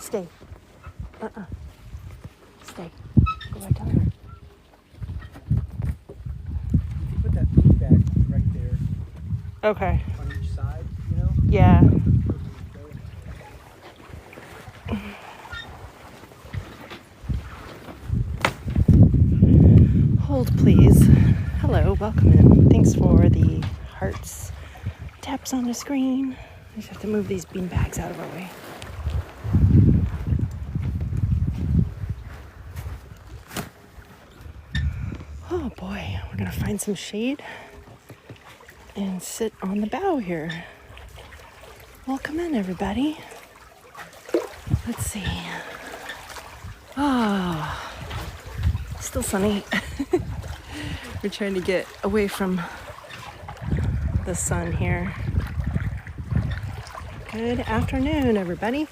stay. Stay. Go back down there. You put that bean bag right there. Okay. On each side, you know? Yeah. Hold, please. Hello, welcome in. Thanks for the hearts. Taps on the screen. I just have to move these bean bags out of our way. Oh boy, we're gonna find some shade and sit on the bow here. Welcome in, everybody. Let's see. Oh, still sunny. We're trying to get away from the sun here. Good afternoon, everybody.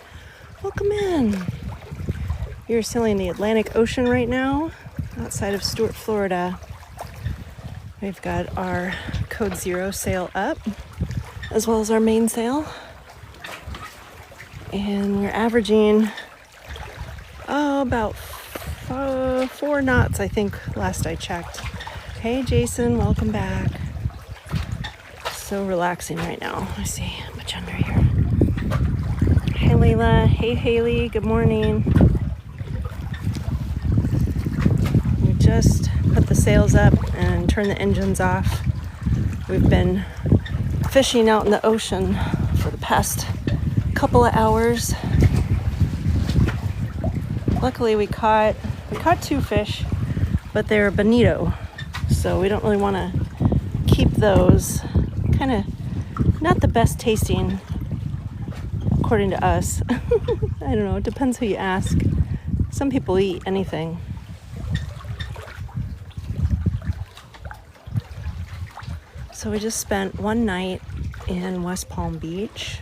Welcome in. You're sailing the Atlantic Ocean right now, outside of Stuart, Florida. We've got our Code Zero sail up, as well as our mainsail. And we're averaging, about 4 knots, I think, last I checked. Hey, Jason, welcome back. So relaxing right now. I see much under here. Hey, Layla. Hey, Haley. Good morning. We just put the sails up and turned the engines off. We've been fishing out in the ocean for the past couple of hours. Luckily, we caught 2 fish, but they're bonito, so we don't really want to keep those. Kind of not the best tasting, according to us. I don't know, it depends who you ask. Some people eat anything. So we just spent one night in West Palm Beach,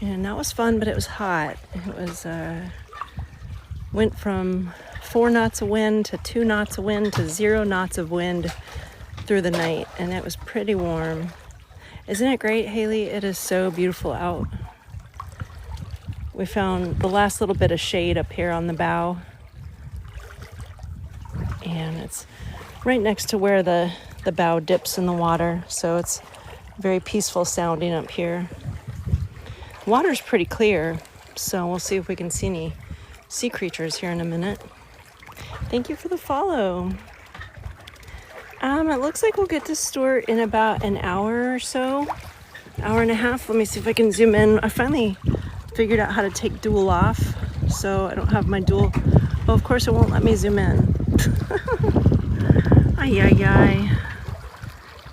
and that was fun, but it was hot. It was went from 4 knots of wind to 2 knots of wind to 0 knots of wind through the night, and it was pretty warm. Isn't it great, Haley? It is so beautiful out. We found the last little bit of shade up here on the bow, and it's right next to where the bow dips in the water, so it's very peaceful sounding up here. Water's pretty clear, so we'll see if we can see any sea creatures here in a minute. Thank you for the follow. It looks like we'll get to Stuart in about an hour or so, hour and a half. Let me see if I can zoom in. I finally figured out how to take dual off, so I don't have my dual. Oh, of course it won't let me zoom in. Ay, ay, ay.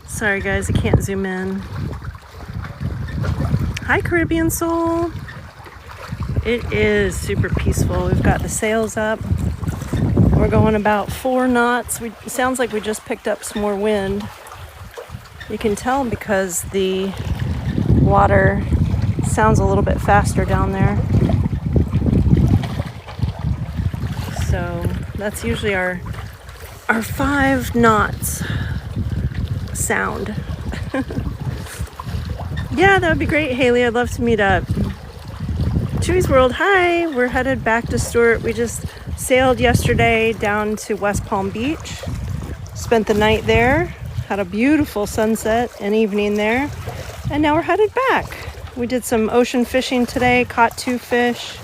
Sorry guys, I can't zoom in. Hi, Caribbean Soul. It is super peaceful. We've got the sails up. We're going about 4 knots. It sounds like we just picked up some more wind. You can tell because the water sounds a little bit faster down there. So that's usually our 5 knots sound. Yeah, that would be great, Haley. I'd love to meet up. Chewy's World, hi. We're headed back to Stuart. We just sailed yesterday down to West Palm Beach. Spent the night there. Had a beautiful sunset and evening there. And now we're headed back. We did some ocean fishing today, caught 2 fish,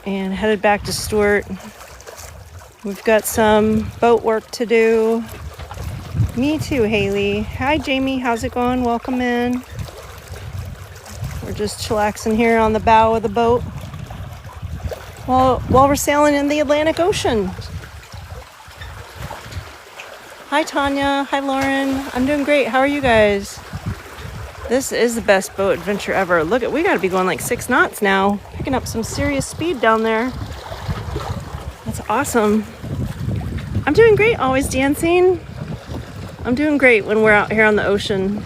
and headed back to Stuart. We've got some boat work to do. Me too, Haley. Hi, Jamie. How's it going? Welcome in. We're just chillaxing here on the bow of the boat while we're sailing in the Atlantic Ocean. Hi, Tanya. Hi, Lauren. I'm doing great. How are you guys? This is the best boat adventure ever. Look at, we got to be going like 6 knots now. Picking up some serious speed down there. That's awesome. I'm doing great. Always dancing. I'm doing great when we're out here on the ocean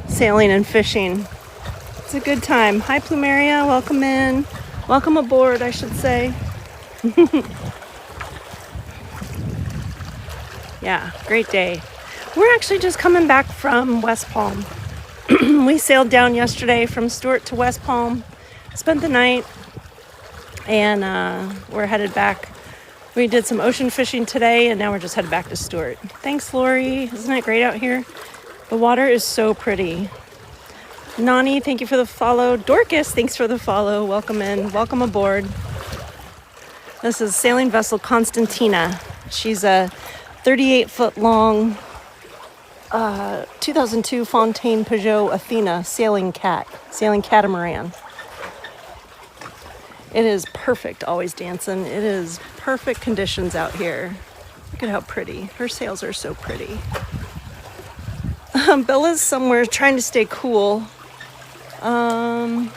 sailing and fishing. It's a good time. Hi, Plumeria. Welcome in. Welcome aboard, I should say. Yeah, great day. We're actually just coming back from West Palm. We sailed down yesterday from Stuart to West Palm. Spent the night. And we're headed back. We did some ocean fishing today, and now we're just headed back to Stuart. Thanks, Lori. Isn't it great out here? The water is so pretty. Nani, thank you for the follow. Dorcas, thanks for the follow. Welcome in. Welcome aboard. This is sailing vessel Constantina. She's a 38-foot long 2002 Fontaine Peugeot Athena sailing catamaran. It is perfect, always dancing. It is perfect conditions out here. Look at how pretty. Her sails are so pretty. Bella's somewhere trying to stay cool. My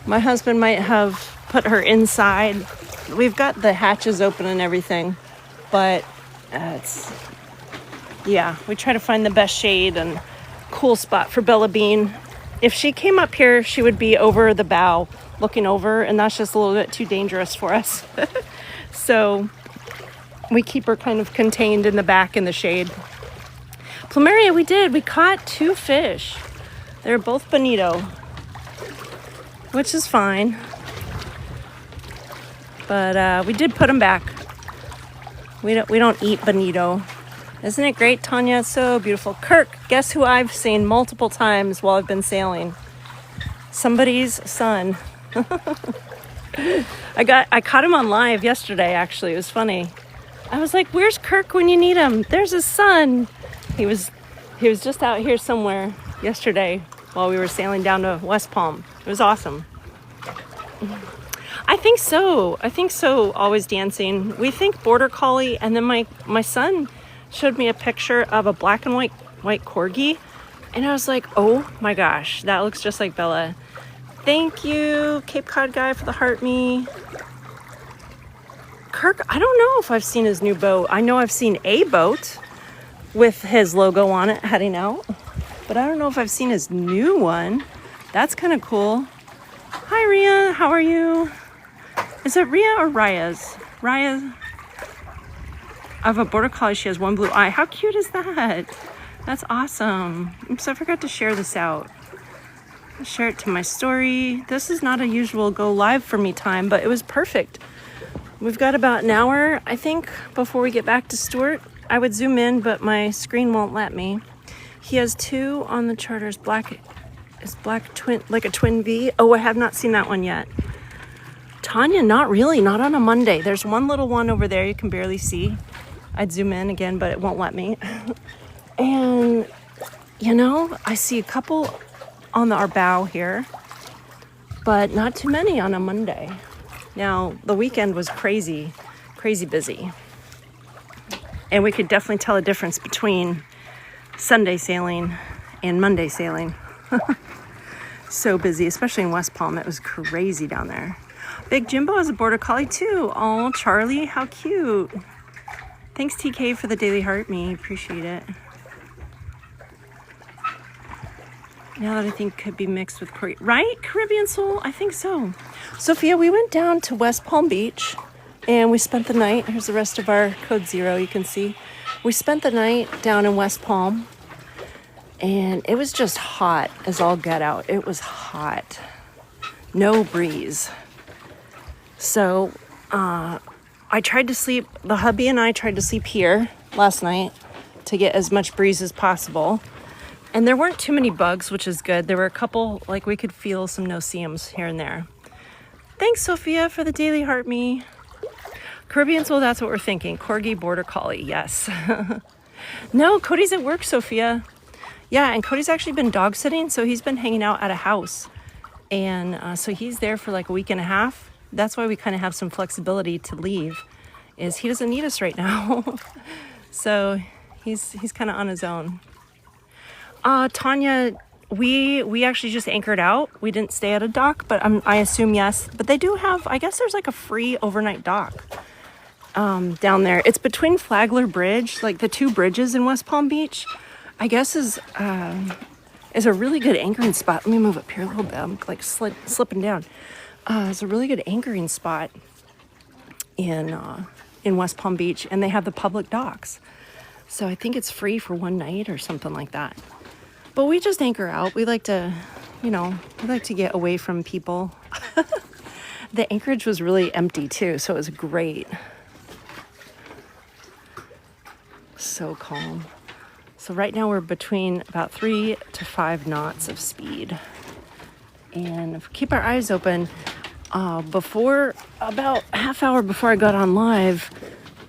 husband might have put her inside. We've got the hatches open and everything, but we try to find the best shade and cool spot for Bella Bean. If she came up here, she would be over the bow looking over, and that's just a little bit too dangerous for us. So we keep her kind of contained in the back in the shade. Plumeria, we caught 2 fish. They're both bonito, which is fine. But we did put them back. We don't eat bonito. Isn't it great, Tanya? It's so beautiful. Kirk, guess who I've seen multiple times while I've been sailing? Somebody's son. I caught him on live yesterday, actually. It was funny. I was like, where's Kirk when you need him? There's his son. He was just out here somewhere yesterday while we were sailing down to West Palm. It was awesome. I think so. Always dancing. We think border collie, and then my son showed me a picture of a black and white corgi, and I was like, oh my gosh, that looks just like Bella. Thank you, Cape Cod guy, for the heart me. Kirk, I don't know if I've seen his new boat. I know I've seen a boat with his logo on it heading out, but I don't know if I've seen his new one. That's kind of cool. Hi, Ria. How are you? Is it Ria or Raya's? Raya. I have a border collie. She has one blue eye. How cute is that? That's awesome. Oops, I forgot to share this out. I'll share it to my story. This is not a usual go live for me time, but it was perfect. We've got about an hour, I think, before we get back to Stuart. I would zoom in, but my screen won't let me. He has 2 on the charters. Black twin, like a twin V. Oh, I have not seen that one yet. Tanya, not really, not on a Monday. There's one little one over there you can barely see. I'd zoom in again, but it won't let me. And, I see a couple on our bow here, but not too many on a Monday. Now, the weekend was crazy busy. And we could definitely tell a difference between Sunday sailing and Monday sailing. So busy, especially in West Palm. It was crazy down there. Big Jimbo has a border collie too. Oh, Charlie, how cute. Thanks, TK, for the daily heart me. Appreciate it. Now that I think could be mixed with right? Caribbean soul? I think so. Sophia, we went down to West Palm Beach and we spent the night. Here's the rest of our code 0, you can see. We spent the night down in West Palm and it was just hot as all get out. It was hot. No breeze. So I tried to sleep, the hubby and I tried to sleep here last night to get as much breeze as possible. And there weren't too many bugs, which is good. There were a couple, like we could feel some no-see-ums here and there. Thanks, Sophia, for the daily heart me. Caribbean soul, that's what we're thinking. Corgi border collie, yes. No, Cody's at work, Sophia. Yeah, and Cody's actually been dog sitting, so he's been hanging out at a house. And so he's there for like a week and a half. That's why we kind of have some flexibility to leave, is he doesn't need us right now. So he's kind of on his own. Tanya, we actually just anchored out. We didn't stay at a dock, but I assume yes. But they do have, I guess there's like a free overnight dock down there. It's between Flagler Bridge, like the 2 bridges in West Palm Beach, I guess is a really good anchoring spot. Let me move up here a little bit. I'm like slipping down. It's a really good anchoring spot in West Palm Beach, and they have the public docks. So I think it's free for one night or something like that. But we just anchor out. We like to, we like to get away from people. The anchorage was really empty too, so it was great. So calm. So right now we're between about 3 to 5 knots of speed. And if we keep our eyes open, before about a half hour before I got on live,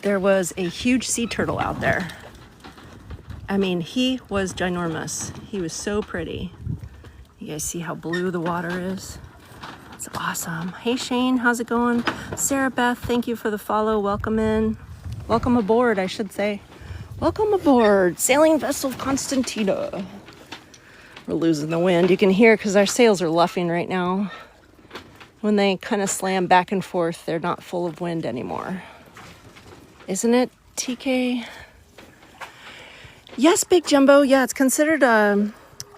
there was a huge sea turtle out there. I mean, he was ginormous. He was so pretty. You guys see how blue the water is? It's awesome. Hey Shane, how's it going? Sarah Beth, thank you for the follow. Welcome in. Welcome aboard, I should say. Welcome aboard, Sailing Vessel Constantina. We're losing the wind. You can hear because our sails are luffing right now. When they kind of slam back and forth, they're not full of wind anymore. Isn't it, TK? Yes, Big Jumbo. Yeah, it's considered a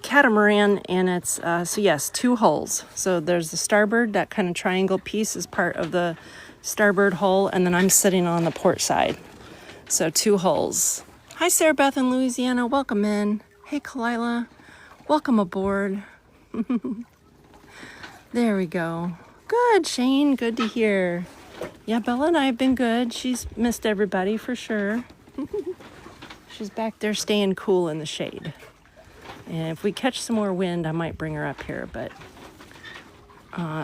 catamaran, and it's, so yes, 2 hulls. So there's the starboard, that kind of triangle piece is part of the starboard hull, and then I'm sitting on the port side. So 2 hulls. Hi, Sarah Beth in Louisiana. Welcome in. Hey, Kalila. Welcome aboard. There we go. Good, Shane. Good to hear. Yeah, Bella and I have been good. She's missed everybody for sure. She's back there staying cool in the shade. And if we catch some more wind, I might bring her up here. But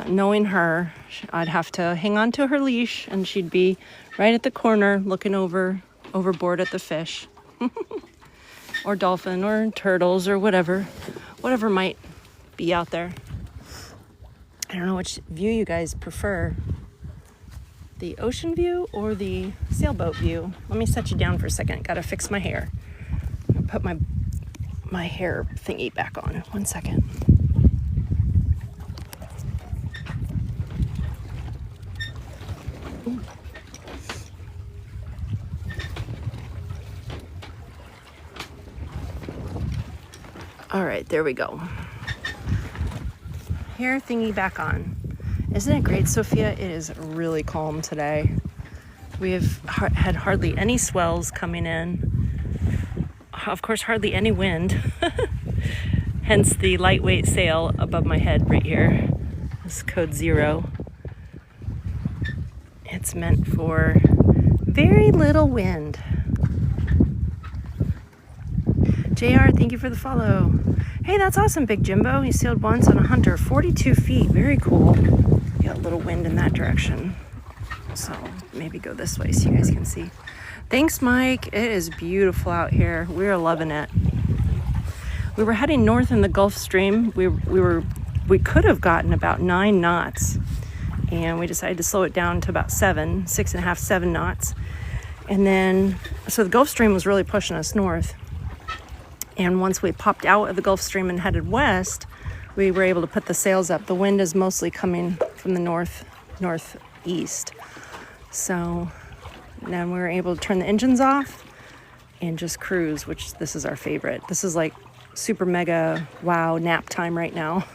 knowing her, I'd have to hang on to her leash, and she'd be right at the corner looking overboard at the fish. Or dolphin or turtles or whatever might be out there. I don't know which view you guys prefer, the ocean view or the sailboat view. Let me set you down for a second. Gotta fix my hair. I'll put my hair thingy back on. 1 second. Ooh. All right, there we go. Hair thingy back on. Isn't it great, Sophia? It is really calm today. We have had hardly any swells coming in. Of course, hardly any wind. Hence the lightweight sail above my head right here. This is code 0. It's meant for very little wind. JR, thank you for the follow. Hey, that's awesome, Big Jimbo. He sailed once on a Hunter, 42 feet. Very cool. Got a little wind in that direction. So maybe go this way so you guys can see. Thanks, Mike. It is beautiful out here. We're loving it. We were heading north in the Gulf Stream. We could have gotten about 9 knots, and we decided to slow it down to about 6.5, 7 knots. And then, so the Gulf Stream was really pushing us north. And once we popped out of the Gulf Stream and headed west, we were able to put the sails up. The wind is mostly coming from the northeast. So then we were able to turn the engines off and just cruise, which this is our favorite. This is like super mega wow nap time right now.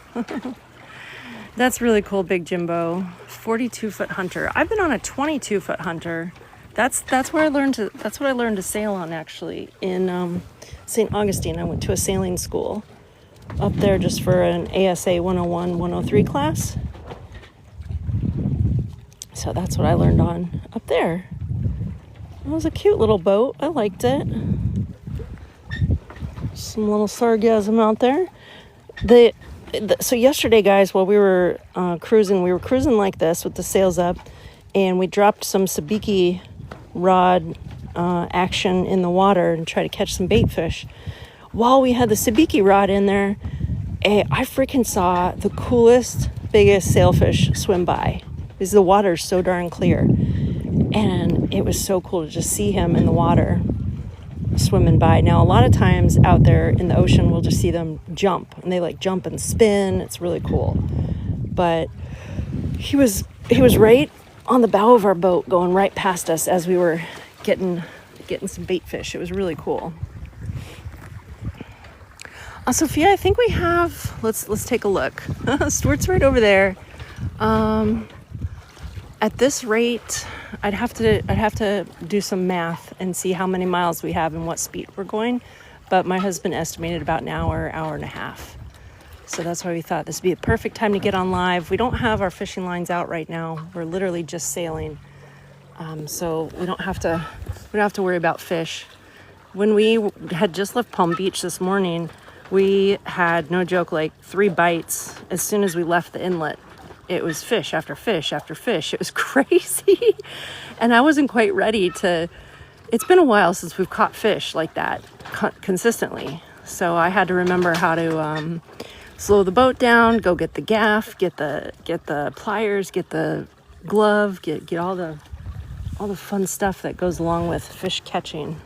That's really cool, Big Jimbo. 42-foot Hunter. I've been on a 22-foot Hunter. That's what I learned to sail on, actually, in St. Augustine. I went to a sailing school up there just for an ASA 101, 103 class. So that's what I learned on up there. It was a cute little boat. I liked it. Some little sargassum out there. So yesterday, guys, while we were cruising like this with the sails up, and we dropped some sabiki rod action in the water and try to catch some bait fish. While we had the sabiki rod in there, I freaking saw the coolest, biggest sailfish swim by, because the water is so darn clear. And it was so cool to just see him in the water swimming by. Now, a lot of times out there in the ocean, we'll just see them jump, and they like jump and spin. It's really cool. But he was right on the bow of our boat, going right past us as we were getting some bait fish. It was really cool. Sophia, I think we have, let's take a look. Stuart's right over there. At this rate, I'd have to do some math and see how many miles we have and what speed we're going. But my husband estimated about an hour and a half. So that's why we thought this would be a perfect time to get on live. We don't have our fishing lines out right now. We're literally just sailing. So we don't have to worry about fish. When we had just left Palm Beach this morning, we had, no joke, like 3 bites as soon as we left the inlet. It was fish after fish after fish. It was crazy. And I wasn't quite ready to, it's been a while since we've caught fish like that consistently. So I had to remember how to slow the boat down, go get the gaff, get the pliers, get the glove, get all the fun stuff that goes along with fish catching.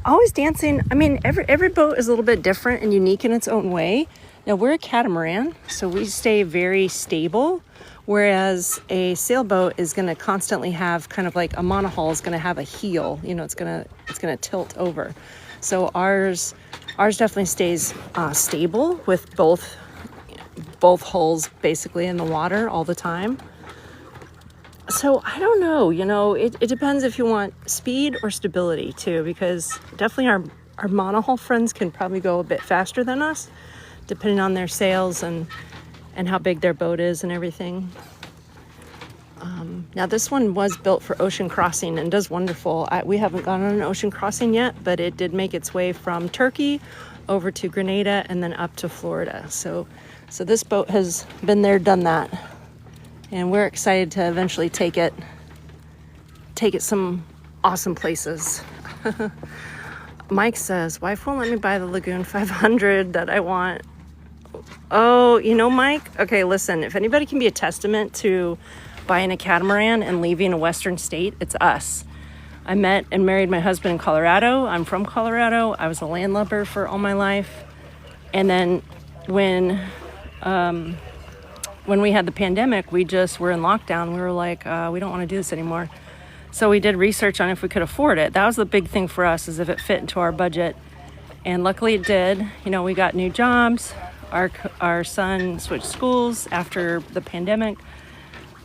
Always dancing. I mean, every boat is a little bit different and unique in its own way. Now, we're a catamaran, so we stay very stable, whereas a sailboat is going to constantly have kind of like a monohull is going to have a heel. You know, it's going to tilt over. So ours definitely stays stable with both hulls basically in the water all the time. So I don't know, you know, it depends if you want speed or stability too, because definitely our monohull friends can probably go a bit faster than us, depending on their sails and how big their boat is and everything. Now this one was built for ocean crossing and does wonderful. We haven't gone on an ocean crossing yet, but it did make its way from Turkey over to Grenada and then up to Florida. So this boat has been there, done that. And we're excited to eventually take it some awesome places. Mike says, wife won't let me buy the Lagoon 500 that I want. Oh, you know, Mike? Okay, listen, if anybody can be a testament to buying a catamaran and leaving a Western state, it's us. I met and married my husband in Colorado. I'm from Colorado. I was a landlubber for all my life. And then when we had the pandemic, we just were in lockdown. We were like, we don't want to do this anymore. So we did research on if we could afford it. That was the big thing for us, is if it fit into our budget. And luckily it did. You know, we got new jobs. Our son switched schools after the pandemic,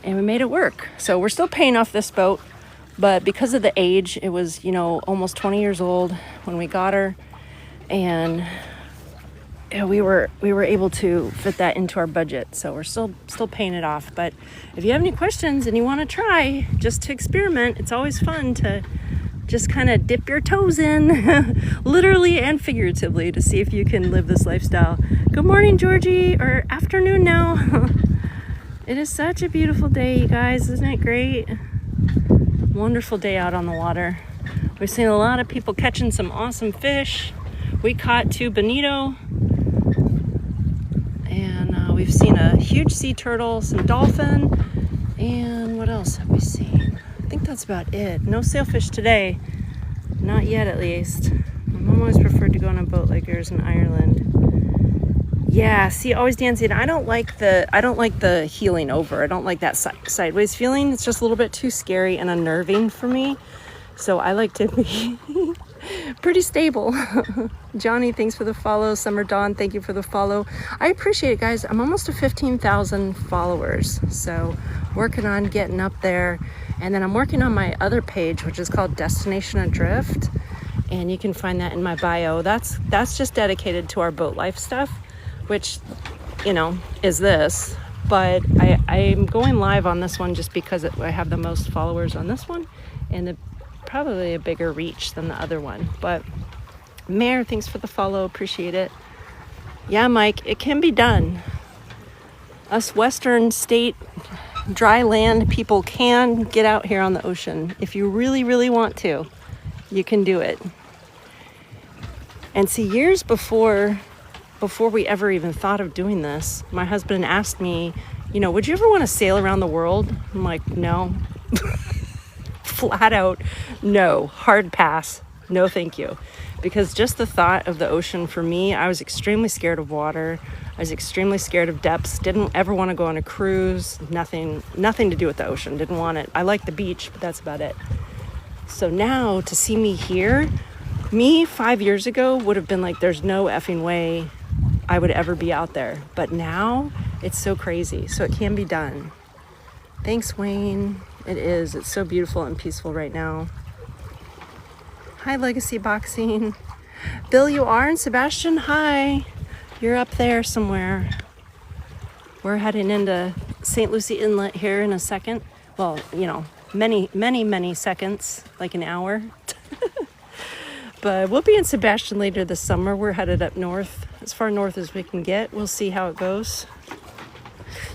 and we made it work. So we're still paying off this boat, but because of the age, it was, you know, almost 20 years old when we got her. And we were able to fit that into our budget, so we're still paying it off. But if you have any questions and you want to try just to experiment, it's always fun to just kind of dip your toes in, literally and figuratively, to see if you can live this lifestyle. Good morning, Georgie, or afternoon now. It is such a beautiful day, you guys. Isn't it great? Wonderful day out on the water. We've seen a lot of people catching some awesome fish. We caught 2 bonito. We've seen a huge sea turtle, some dolphin, and what else have we seen? I think that's about it. No sailfish today. Not yet, at least. My mom always preferred to go on a boat like yours in Ireland. Yeah, see, always dancing. I don't like the heeling over. I don't like that sideways feeling. It's just a little bit too scary and unnerving for me. So I like to be pretty stable. Johnny, thanks for the follow. Summer Dawn, thank you for the follow. I appreciate it, guys. I'm almost to 15,000 followers, so working on getting up there. And then I'm working on my other page, which is called Destination Adrift, and you can find that in my bio. That's just dedicated to our boat life stuff, which, you know, is this. But I'm going live on this one just because I have the most followers on this one, and probably a bigger reach than the other one. But Mare, thanks for the follow, appreciate it. Yeah, Mike, it can be done. Us Western state dry land people can get out here on the ocean. If you really, really want to, you can do it. And see, years before we ever even thought of doing this, my husband asked me, you know, would you ever want to sail around the world? I'm like, no. Flat out, no. Hard pass. No, thank you. Because just the thought of the ocean for me, I was extremely scared of water. I was extremely scared of depths. Didn't ever want to go on a cruise. Nothing to do with the ocean. Didn't want it. I like the beach, but that's about it. So now to see me here, me 5 years ago would have been like, there's no effing way I would ever be out there. But now it's so crazy. So it can be done. Thanks, Wayne. It is. It's so beautiful and peaceful right now. Hi, Legacy Boxing. Bill, you are, and Sebastian, hi. You're up there somewhere. We're heading into St. Lucie Inlet here in a second. Well, you know, many seconds, like an hour. But we'll be in Sebastian later this summer. We're headed up north, as far north as we can get. We'll see how it goes.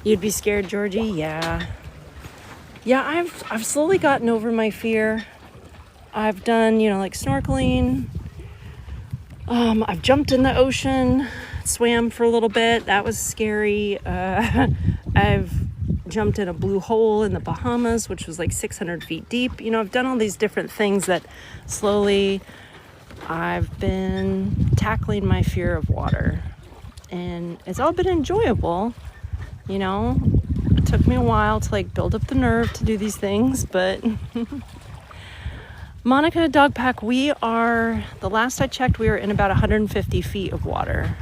You'd be scared, Georgie? Yeah. Yeah, I've slowly gotten over my fear. I've done, you know, like snorkeling. I've jumped in the ocean, swam for a little bit. That was scary. I've jumped in a blue hole in the Bahamas, which was like 600 feet deep. You know, I've done all these different things that slowly I've been tackling my fear of water. And it's all been enjoyable, you know. It took me a while to like build up the nerve to do these things, but Monica Dog Pack, the last I checked, we were in about 150 feet of water.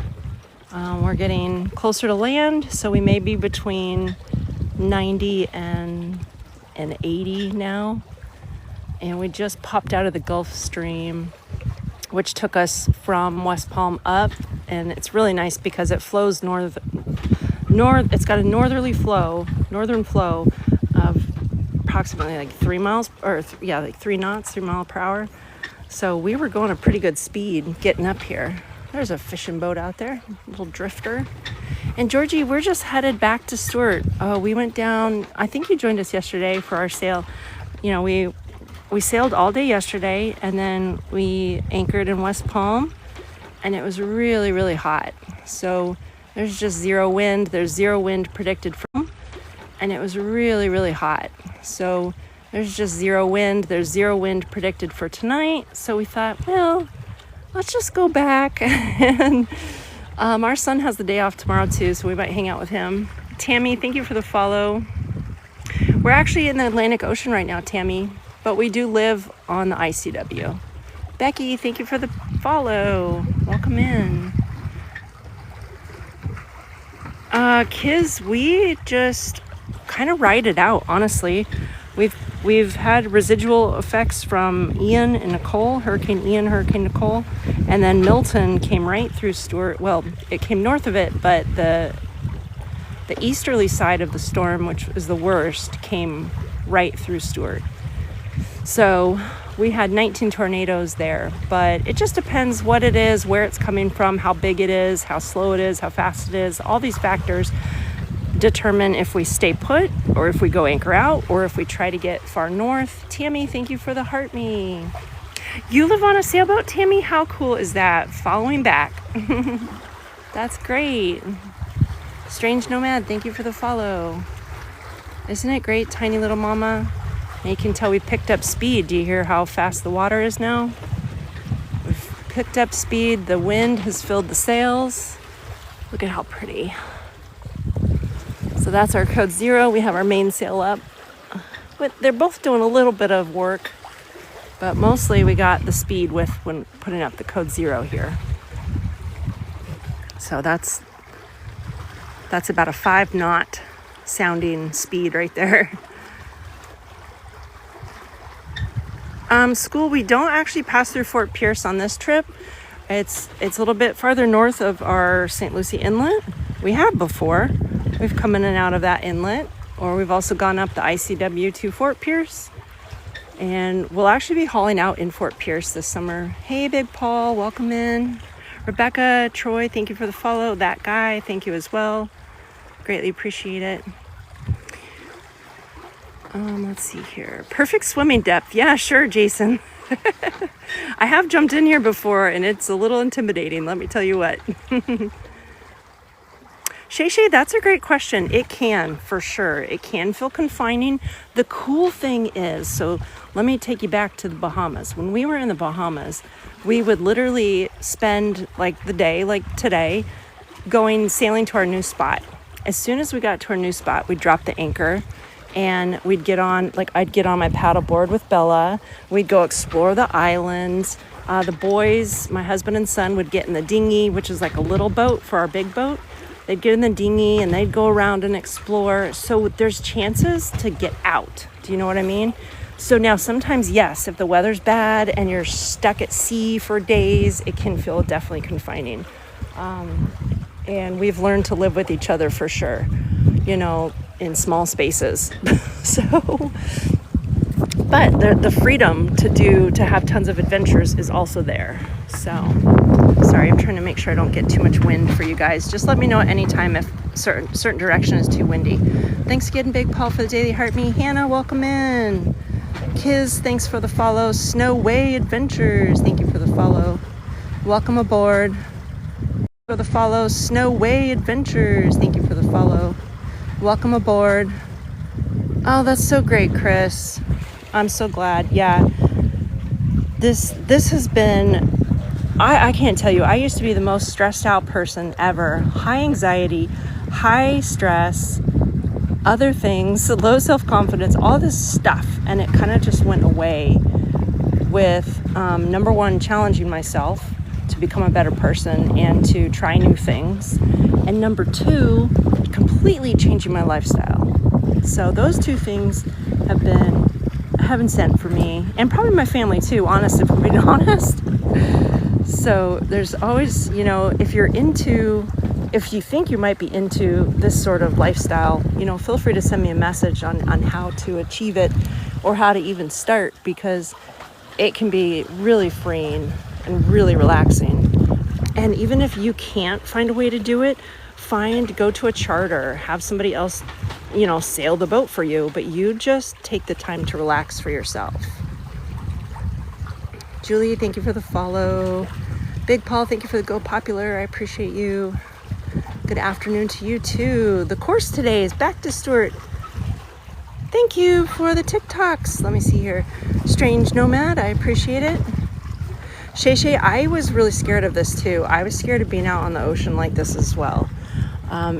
We're getting closer to land, so we may be between 90 and 80 now. And we just popped out of the Gulf Stream, which took us from West Palm up, and it's really nice because it flows north. It's got a northern flow of approximately like 3 miles, or like 3 knots, 3 mile per hour. So we were going a pretty good speed getting up here. There's a fishing boat out there, a little drifter. And Georgie, we're just headed back to Stuart. We went down, I think you joined us yesterday for our sail. You know, we sailed all day yesterday, and then we anchored in West Palm, and it was really, really hot. So there's just zero wind. There's zero wind predicted from, and it was really, really hot. So there's just zero wind. There's zero wind predicted for tonight. So we thought, well, let's just go back. And our son has the day off tomorrow too, so we might hang out with him. Tammy, thank you for the follow. We're actually in the Atlantic Ocean right now, Tammy, but we do live on the ICW. Becky, thank you for the follow. Welcome in. Kids, we just kind of ride it out, honestly. We've had residual effects from Ian and Nicole, Hurricane Ian, Hurricane Nicole, and then Milton came right through Stuart. Well, it came north of it, but the easterly side of the storm, which is the worst, came right through Stuart. So we had 19 tornadoes there, but it just depends what it is, where it's coming from, how big it is, how slow it is, how fast it is. All these factors determine if we stay put or if we go anchor out or if we try to get far north. Tammy, thank you for the heart me. You live on a sailboat, Tammy? How cool is that? Following back. That's great. Strange Nomad, thank you for the follow. Isn't it great, tiny little mama? And you can tell we picked up speed. Do you hear how fast the water is now? We've picked up speed. The wind has filled the sails. Look at how pretty. So that's our code 0. We have our mainsail up. But they're both doing a little bit of work, but mostly we got the speed with when putting up the code 0 here. So that's about a 5 knot sounding speed right there. School, we don't actually pass through Fort Pierce on this trip. It's a little bit farther north of our St. Lucie Inlet. We have before. We've come in and out of that inlet, or we've also gone up the ICW to Fort Pierce. And we'll actually be hauling out in Fort Pierce this summer. Hey, Big Paul, welcome in. Rebecca, Troy, thank you for the follow. That guy, thank you as well. Greatly appreciate it. Let's see here. Perfect swimming depth. Yeah, sure, Jason. I have jumped in here before, and it's a little intimidating, let me tell you what. Shay, that's a great question. It can, for sure. It can feel confining. The cool thing is, so let me take you back to the Bahamas. When we were in the Bahamas, we would literally spend like the day, like today, sailing to our new spot. As soon as we got to our new spot, we'd drop the anchor and we'd get on, like I'd get on my paddleboard with Bella. We'd go explore the islands. The boys, my husband and son, would get in the dinghy, which is like a little boat for our big boat. They'd get in the dinghy and they'd go around and explore. So there's chances to get out. Do you know what I mean? So now sometimes, yes, if the weather's bad and you're stuck at sea for days, it can feel definitely confining. And we've learned to live with each other for sure, you know, in small spaces. So, but the freedom to have tons of adventures is also there. So, sorry, I'm trying to make sure I don't get too much wind for you guys. Just let me know at any time if certain direction is too windy. Thanks again, Big Paul, for the daily heart me. Hannah, welcome in. Kiz, thanks for the follow. Snow Way Adventures, thank you for the follow. Welcome aboard. For the follow. Snow Way Adventures, thank you for the follow. Welcome aboard. Oh, that's so great, Chris. I'm so glad. Yeah, this has been, I can't tell you, I used to be the most stressed out person ever. High anxiety, high stress, other things, low self-confidence, all this stuff. And it kind of just went away with, number one, challenging myself to become a better person and to try new things. And number two, completely changing my lifestyle. So those two things have been heaven sent for me, and probably my family too, honest, if I'm being honest. So there's always, you know, if you think you might be into this sort of lifestyle, you know, feel free to send me a message on how to achieve it or how to even start, because it can be really freeing and really relaxing. And even if you can't find a way to do it, go to a charter, have somebody else, you know, sail the boat for you, but you just take the time to relax for yourself. Julie, thank you for the follow. Big Paul, thank you for the Go Popular. I appreciate you. Good afternoon to you too. The course today is back to Stuart. Thank you for the TikToks. Let me see here. Strange Nomad, I appreciate it. Shay, I was really scared of this too. I was scared of being out on the ocean like this as well.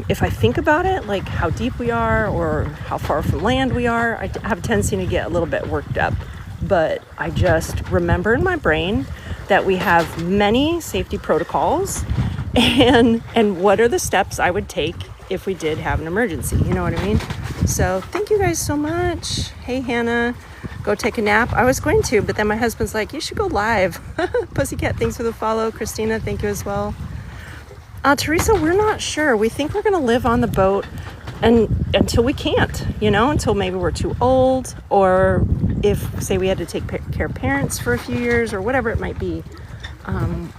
If I think about it, like how deep we are or how far from land we are, I have a tendency to get a little bit worked up. But I just remember in my brain that we have many safety protocols and what are the steps I would take if we did have an emergency, you know what I mean? So thank you guys so much. Hey, Hannah, go take a nap. I was going to, but then my husband's like, you should go live. Pussycat, thanks for the follow. Christina, thank you as well. Teresa, we're not sure. We think we're going to live on the boat until we can't, you know, until maybe we're too old, or if, say, we had to take care of parents for a few years or whatever it might be.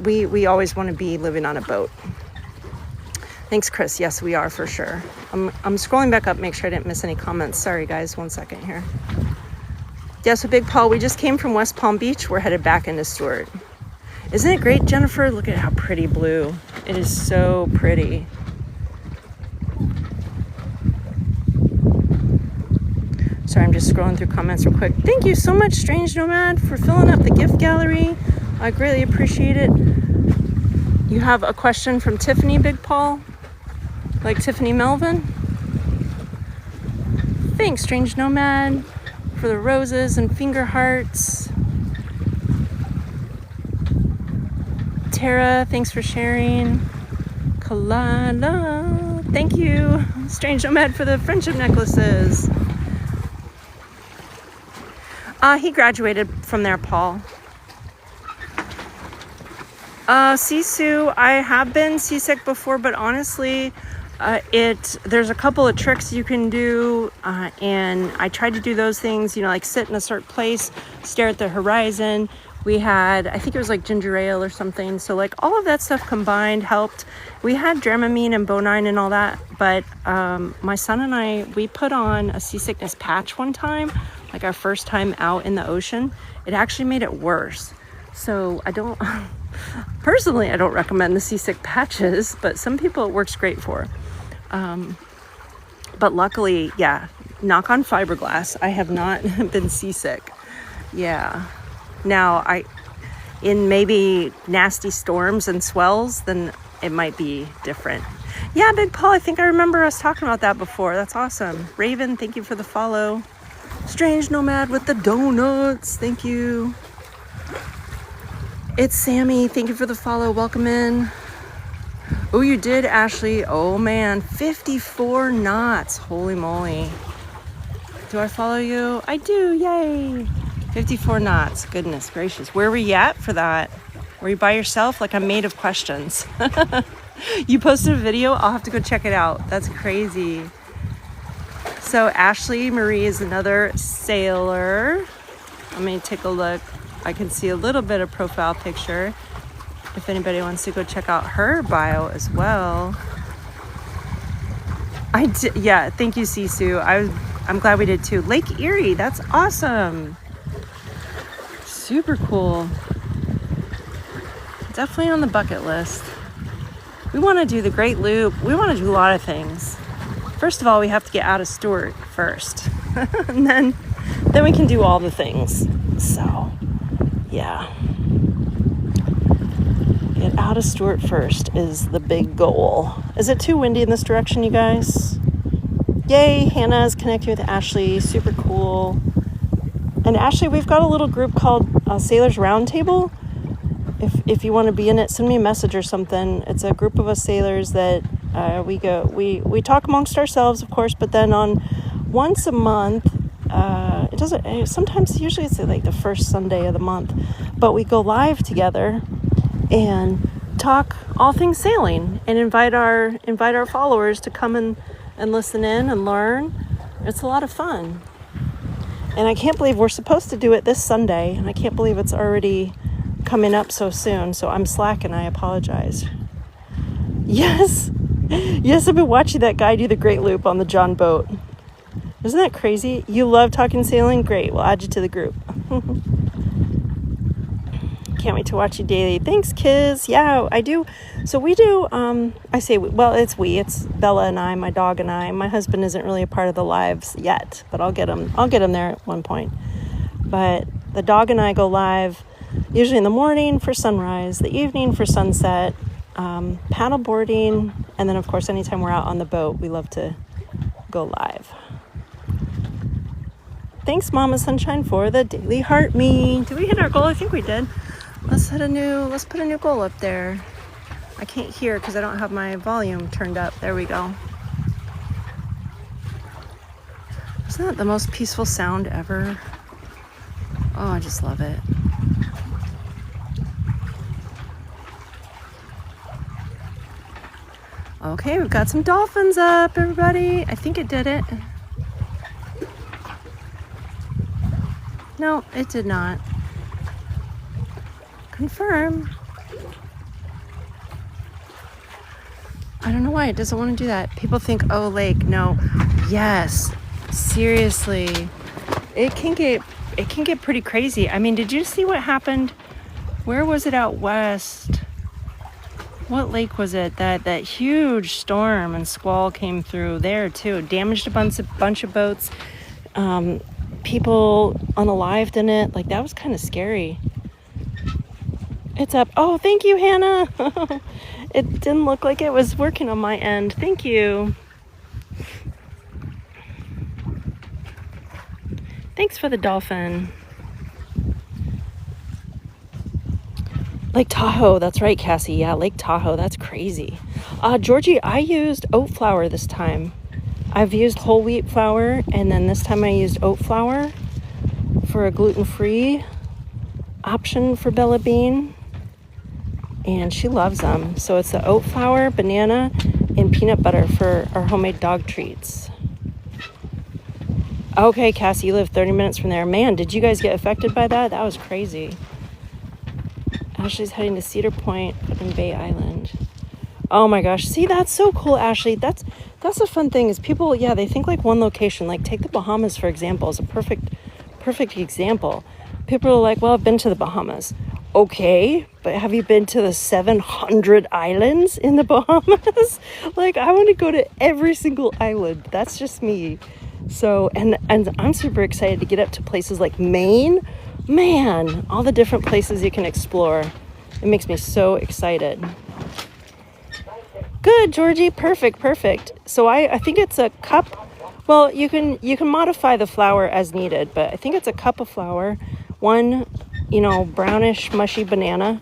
We always want to be living on a boat. Thanks, Chris. Yes, we are for sure. I'm scrolling back up, make sure I didn't miss any comments. Sorry, guys. 1 second here. Yeah, so Big Paul, we just came from West Palm Beach. We're headed back into Stuart. Isn't it great, Jennifer? Look at how pretty blue. It is so pretty. Sorry, I'm just scrolling through comments real quick. Thank you so much, Strange Nomad, for filling up the gift gallery. I greatly appreciate it. You have a question from Tiffany, Big Paul? Like Tiffany Melvin? Thanks, Strange Nomad, for the roses and finger hearts. Tara, thanks for sharing. Kalala, thank you. Strange Nomad for the friendship necklaces. He graduated from there, Paul. Sisu, I have been seasick before, but honestly, there's a couple of tricks you can do, and I tried to do those things, you know, like sit in a certain place, stare at the horizon. We had, I think it was like ginger ale or something. So like all of that stuff combined helped. We had Dramamine and Bonine and all that, but my son and I, we put on a seasickness patch one time, like our first time out in the ocean. It actually made it worse. So personally, I don't recommend the seasick patches, but some people it works great for. But luckily, yeah, knock on fiberglass, I have not been seasick. Yeah. Now, in maybe nasty storms and swells, then it might be different. Yeah, Big Paul, I think I remember us talking about that before. That's awesome. Raven, thank you for the follow. Strange Nomad with the donuts, thank you. It's Sammy, thank you for the follow. Welcome in. Oh, you did, Ashley. Oh man, 54 knots. Holy moly. Do I follow you? I do, yay. 54 knots, goodness gracious. Where were you at for that? Were you by yourself? Like, I'm made of questions. You posted a video, I'll have to go check it out. That's crazy. So Ashley Marie is another sailor. Let me take a look. I can see a little bit of profile picture if anybody wants to go check out her bio as well. I did, yeah, thank you, Sisu. I'm glad we did too. Lake Erie, that's awesome. Super cool. Definitely on the bucket list. We want to do the Great Loop. We want to do a lot of things. First of all, we have to get out of Stuart first. And then we can do all the things. So, yeah. Get out of Stuart first is the big goal. Is it too windy in this direction, you guys? Yay, Hannah's connecting with Ashley. Super cool. And Ashley, we've got a little group called Sailors Roundtable. If you want to be in it, send me a message or something. It's a group of us sailors that we talk amongst ourselves, of course, but then on once a month, usually it's like the first Sunday of the month, but we go live together and talk all things sailing and invite our followers to come and listen in and learn. It's a lot of fun. And I can't believe we're supposed to do it this Sunday, and I can't believe it's already coming up so soon, so I'm slacking. I apologize. Yes, I've been watching that guy do the Great Loop on the John boat. Isn't that crazy? You love talking sailing? Great, we'll add you to the group. Can't wait to watch you daily. Thanks, Kiz. Yeah, I do. So we do, it's Bella and I, my dog and I. My husband isn't really a part of the lives yet, but I'll get him there at one point. But the dog and I go live usually in the morning for sunrise, the evening for sunset, paddle boarding, and then of course anytime we're out on the boat, we love to go live. Thanks, Mama Sunshine, for the daily heart me. Did we hit our goal? I think we did. Let's put a new goal up there. I can't hear because I don't have my volume turned up. There we go. Isn't that the most peaceful sound ever? Oh, I just love it. Okay, we've got some dolphins up, everybody. I think it did it. No, it did not. Confirm. I don't know why it doesn't want to do that. People think, oh, lake. No. Yes. Seriously. It can get pretty crazy. I mean, did you see what happened? Where was it out west? What lake was it that huge storm and squall came through there too? Damaged a bunch of boats. People unalived in it. Like, that was kind of scary. It's up. Oh, thank you, Hannah. It didn't look like it was working on my end. Thank you. Thanks for the dolphin. Lake Tahoe. That's right, Cassie. Yeah, Lake Tahoe. That's crazy. Georgie, I used oat flour this time. I've used whole wheat flour, and then this time I used oat flour for a gluten-free option for Bella Bean. And she loves them. So it's the oat flour, banana, and peanut butter for our homemade dog treats. Okay, Cassie, you live 30 minutes from there. Man, did you guys get affected by that? That was crazy. Ashley's heading to Cedar Point and Bay Island. Oh my gosh. See, that's so cool, Ashley. That's a fun thing is people, yeah, they think like one location. Like take the Bahamas, for example, is a perfect example. People are like, well, I've been to the Bahamas. Okay, but have you been to the 700 islands in the Bahamas? Like, I want to go to every single island. That's just me. So, and I'm super excited to get up to places like Maine. Man, all the different places you can explore. It makes me so excited. Good, Georgie. Perfect. So I think it's a cup. Well, you can modify the flour as needed, but I think it's a cup of flour, one, brownish mushy banana,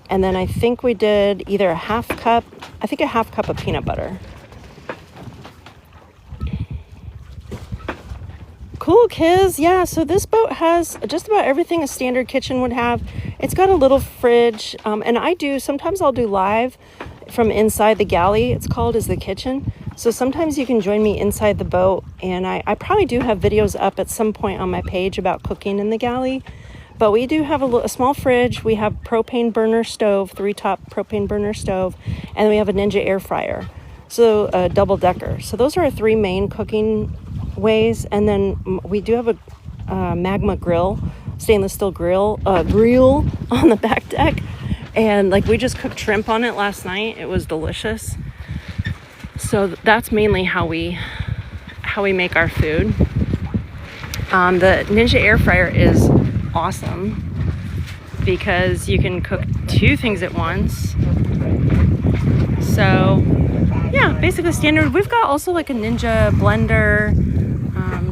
and then I think we did either a half cup of peanut butter. Cool, Kiz. Yeah, so this boat has just about everything a standard kitchen would have. It's got a little fridge, and sometimes I'll do live from inside the galley. It's called is the kitchen. So sometimes you can join me inside the boat, and I probably do have videos up at some point on my page about cooking in the galley. But we do have a small fridge. We have propane burner stove, 3-top propane burner stove, and then we have a Ninja air fryer. So a double decker. So those are our 3 main cooking ways. And then we do have a magma grill, stainless steel grill on the back deck. And like we just cooked shrimp on it last night. It was delicious. So that's mainly how we make our food. The Ninja air fryer is awesome because you can cook 2 things at once. So yeah, basically standard. We've got also like a Ninja blender,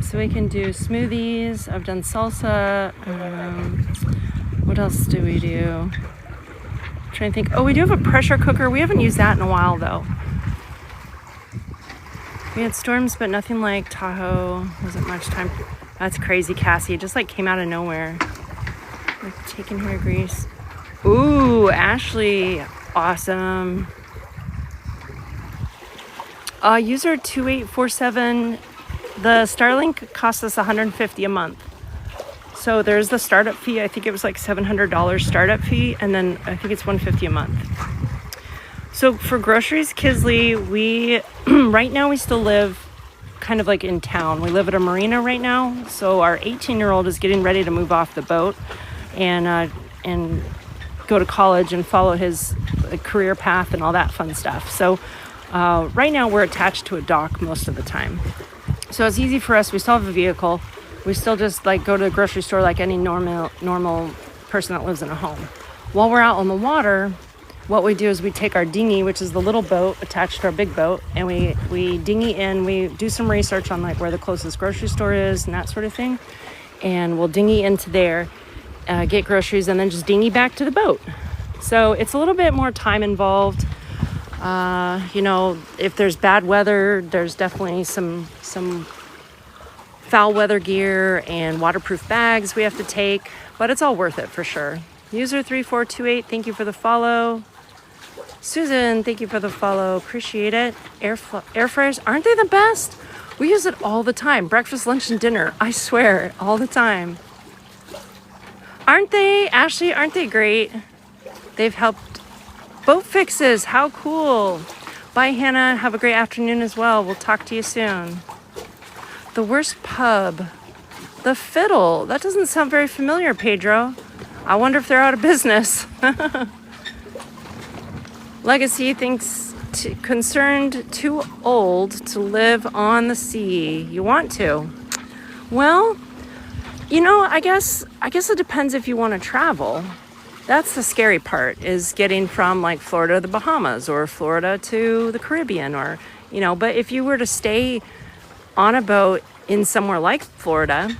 so we can do smoothies. I've done salsa. What else do we do? I'm trying to think. Oh, we do have a pressure cooker. We haven't used that in a while though. We had storms, but nothing like Tahoe. Wasn't much time. That's crazy, Cassie. It just like came out of nowhere. Like taking hair grease. Ooh, Ashley. Awesome. User 2847. The Starlink costs us $150 a month. So there's the startup fee. I think it was like $700 startup fee, and then I think it's $150 a month. So for groceries, Kisley, we right now we still live kind of like in town. We live at a marina right now. So our 18-year-old is getting ready to move off the boat and go to college and follow his career path and all that fun stuff. So right now we're attached to a dock most of the time. So it's easy for us. We still have a vehicle. We still just like go to the grocery store like any normal person that lives in a home. While we're out on the water, what we do is we take our dinghy, which is the little boat attached to our big boat, and we dinghy in. We do some research on like where the closest grocery store is and that sort of thing. And we'll dinghy into there, get groceries, and then just dinghy back to the boat. So it's a little bit more time involved. If there's bad weather, there's definitely some foul weather gear and waterproof bags we have to take, but it's all worth it for sure. User 3428, thank you for the follow. Susan, thank you for the follow. Appreciate it. Air fryers, aren't they the best? We use it all the time. Breakfast, lunch, and dinner. I swear, all the time. Aren't they, Ashley? Aren't they great? They've helped. Boat fixes. How cool. Bye, Hannah. Have a great afternoon as well. We'll talk to you soon. The worst pub. The Fiddle. That doesn't sound very familiar, Pedro. I wonder if they're out of business. Legacy thinks concerned too old to live on the sea. You want to? Well, I guess it depends if you want to travel. That's the scary part, is getting from like Florida to the Bahamas or Florida to the Caribbean or, but if you were to stay on a boat in somewhere like Florida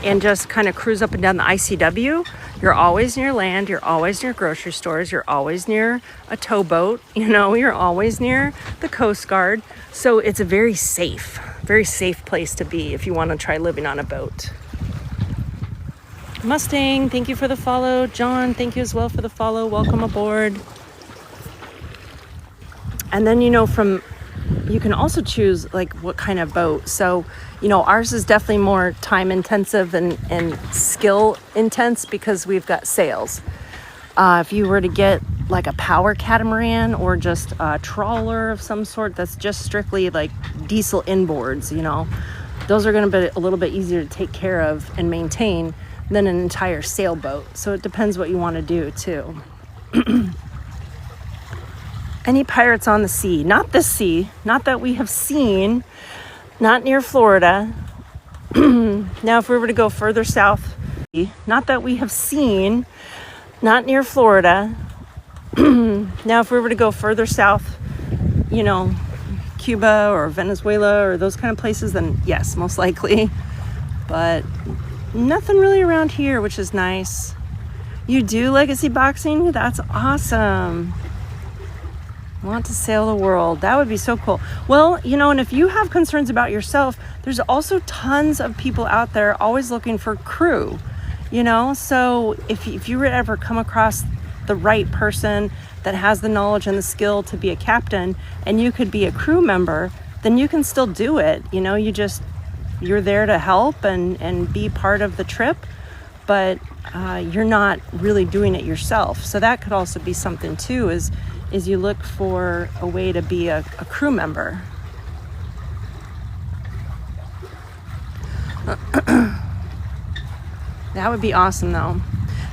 and just kind of cruise up and down the ICW, you're always near land, you're always near grocery stores, you're always near a towboat, you're always near the Coast Guard. So it's a very safe place to be if you want to try living on a boat. Mustang, thank you for the follow. John, thank you as well for the follow. Welcome aboard. And then, you can also choose like what kind of boat. So, ours is definitely more time intensive and skill intense because we've got sails. If you were to get like a power catamaran or just a trawler of some sort that's just strictly like diesel inboards, those are going to be a little bit easier to take care of and maintain than an entire sailboat. So it depends what you want to do too. Any pirates on the sea? Not this sea. Not that we have seen. Not near Florida. Now, if we were to go further south, not that we have seen. Not near Florida. Now, if we were to go further south, Cuba or Venezuela or those kind of places, then yes, most likely. But nothing really around here, which is nice. You do legacy boxing? That's awesome. Want to sail the world. That would be so cool. Well, and if you have concerns about yourself, there's also tons of people out there always looking for crew, So if you would ever come across the right person that has the knowledge and the skill to be a captain and you could be a crew member, then you can still do it. You're there to help and be part of the trip, but you're not really doing it yourself. So that could also be something too, is you look for a way to be a crew member. That would be awesome though.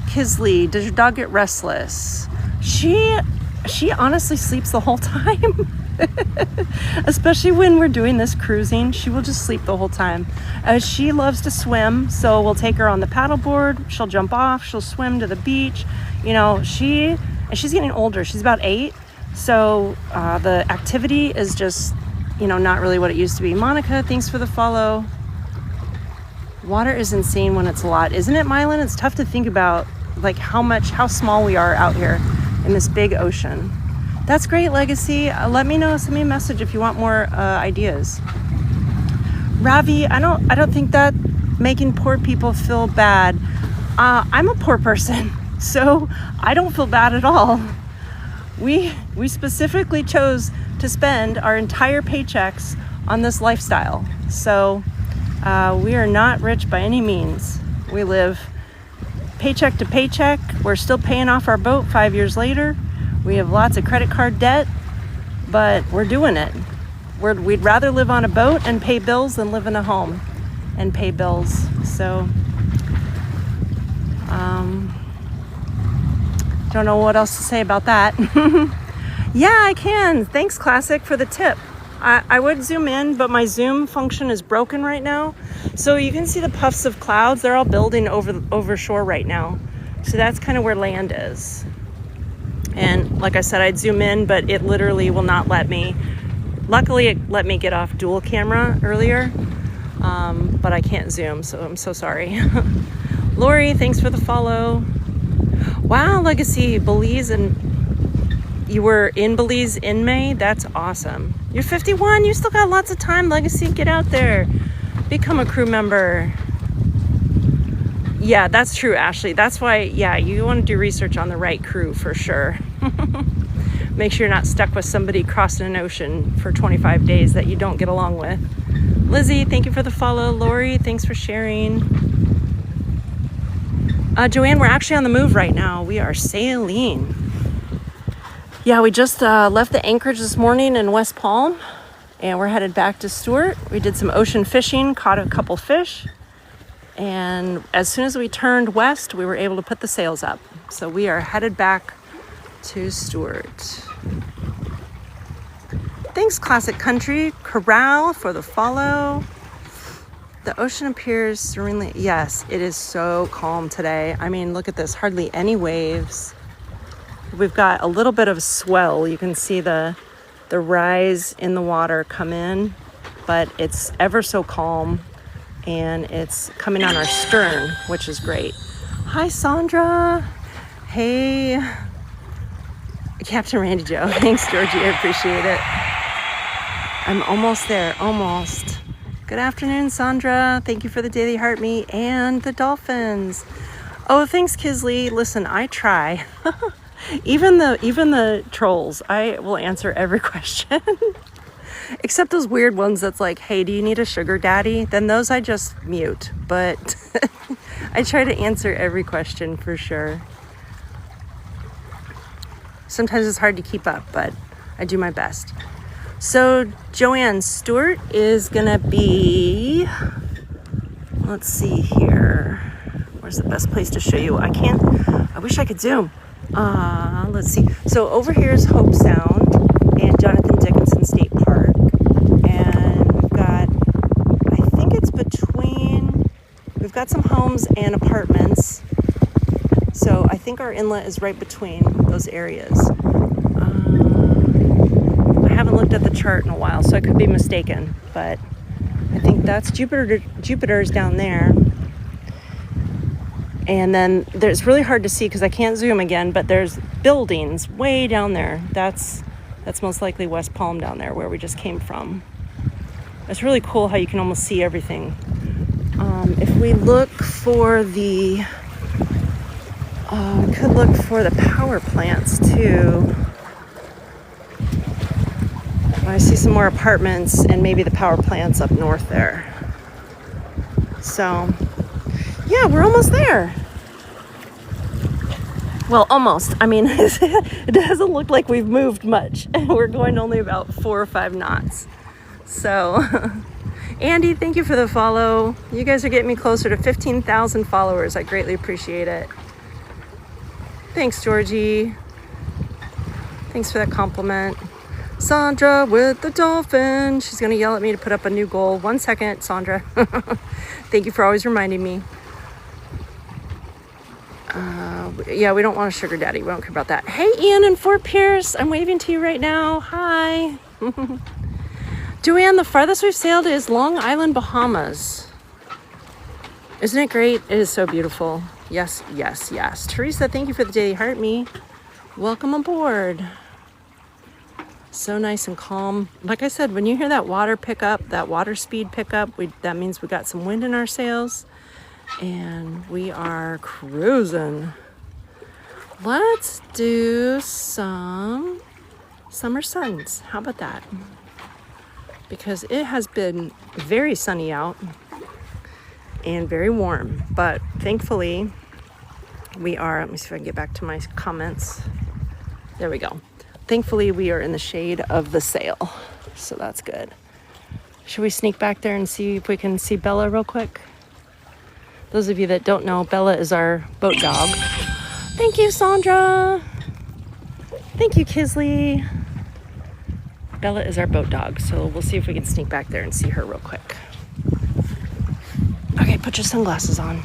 Kisley, does your dog get restless? She honestly sleeps the whole time. Especially when we're doing this cruising, she will just sleep the whole time. She loves to swim, so we'll take her on the paddleboard. She'll jump off, she'll swim to the beach. She's getting older. She's about 8. So the activity is just, not really what it used to be. Monica, thanks for the follow. Water is insane when it's a lot. Isn't it, Mylan? It's tough to think about how small we are out here in this big ocean. That's great, Legacy. Let me know. Send me a message if you want more ideas. Ravi, I don't think that making poor people feel bad. I'm a poor person. So I don't feel bad at all. We specifically chose to spend our entire paychecks on this lifestyle. So we are not rich by any means. We live paycheck to paycheck. We're still paying off our boat 5 years later. We have lots of credit card debt, but we're doing it. We'd rather live on a boat and pay bills than live in a home and pay bills. So don't know what else to say about that. Yeah, I can. Thanks, Classic, for the tip. I would zoom in, but my zoom function is broken right now. So you can see the puffs of clouds. They're all building over shore right now. So that's kind of where land is. And like I said, I'd zoom in, but it literally will not let me. Luckily, it let me get off dual camera earlier, but I can't zoom, so I'm so sorry. Lori, thanks for the follow. Wow, Legacy, Belize, and you were in Belize in May? That's awesome. You're 51, you still got lots of time, Legacy. Get out there, become a crew member. Yeah, that's true, Ashley. That's why, you want to do research on the right crew for sure. Make sure you're not stuck with somebody crossing an ocean for 25 days that you don't get along with. Lizzie, thank you for the follow. Lori, thanks for sharing. Joanne, we're actually on the move right now. We are sailing. Yeah, we just left the anchorage this morning in West Palm, and we're headed back to Stuart. We did some ocean fishing, caught a couple fish, and as soon as we turned west, we were able to put the sails up. So we are headed back to Stuart. Thanks, Classic Country Corral, for the follow. The ocean appears serenely. Yes, it is so calm today. I mean, look at this, hardly any waves. We've got a little bit of swell. You can see the rise in the water come in, but it's ever so calm, and it's coming on our stern, which is great. Hi, Sandra. Hey, Captain Randy Joe. Thanks, Georgie. I appreciate it. I'm almost there, almost. Good afternoon, Sandra. Thank you for the daily heart me and the dolphins. Oh, thanks, Kisley. Listen, I try. Even the trolls, I will answer every question. Except those weird ones that's like, hey, do you need a sugar daddy? Then those I just mute. But I try to answer every question for sure. Sometimes it's hard to keep up, but I do my best. So Joanne, Stuart is gonna be, let's see here. Where's the best place to show you? I wish I could zoom. Let's see. So over here is Hope Sound and Jonathan Dickinson State Park. And we've got, I think it's we've got some homes and apartments. So I think our inlet is right between those areas. I haven't looked at the chart in a while, so I could be mistaken, but I think that's Jupiter's down there. And then it's really hard to see because I can't zoom again, but there's buildings way down there. That's That's most likely West Palm down there where we just came from. It's really cool how you can almost see everything. If we look for the, could look for the power plants too. I see some more apartments and maybe the power plants up north there. So, yeah, we're almost there. Well, almost. I mean, it doesn't look like we've moved much. We're going only about 4 or 5 knots. So, Andy, thank you for the follow. You guys are getting me closer to 15,000 followers. I greatly appreciate it. Thanks, Georgie. Thanks for that compliment. Sandra with the dolphin. She's going to yell at me to put up a new goal. 1 second, Sandra. Thank you for always reminding me. Yeah, we don't want a sugar daddy. We don't care about that. Hey, Ian in Fort Pierce. I'm waving to you right now. Hi. Joanne, the farthest we've sailed is Long Island, Bahamas. Isn't it great? It is so beautiful. Yes, yes, yes. Teresa, thank you for the daily heart me. Welcome aboard. So nice and calm. Like I said, when you hear that water pick up, that water speed pick up, that means we got some wind in our sails and we are cruising. Let's do some summer suns. How about that? Because it has been very sunny out and very warm, but thankfully we are, let me see if I can get back to my comments. There we go. Thankfully we are in the shade of the sail, so that's good. Should we sneak back there and see if we can see Bella real quick? Those of you that don't know, Bella is our boat dog. Thank you, Sandra. Thank you, Kisley. Bella is our boat dog, so we'll see if we can sneak back there and see her real quick. Okay, put your sunglasses on.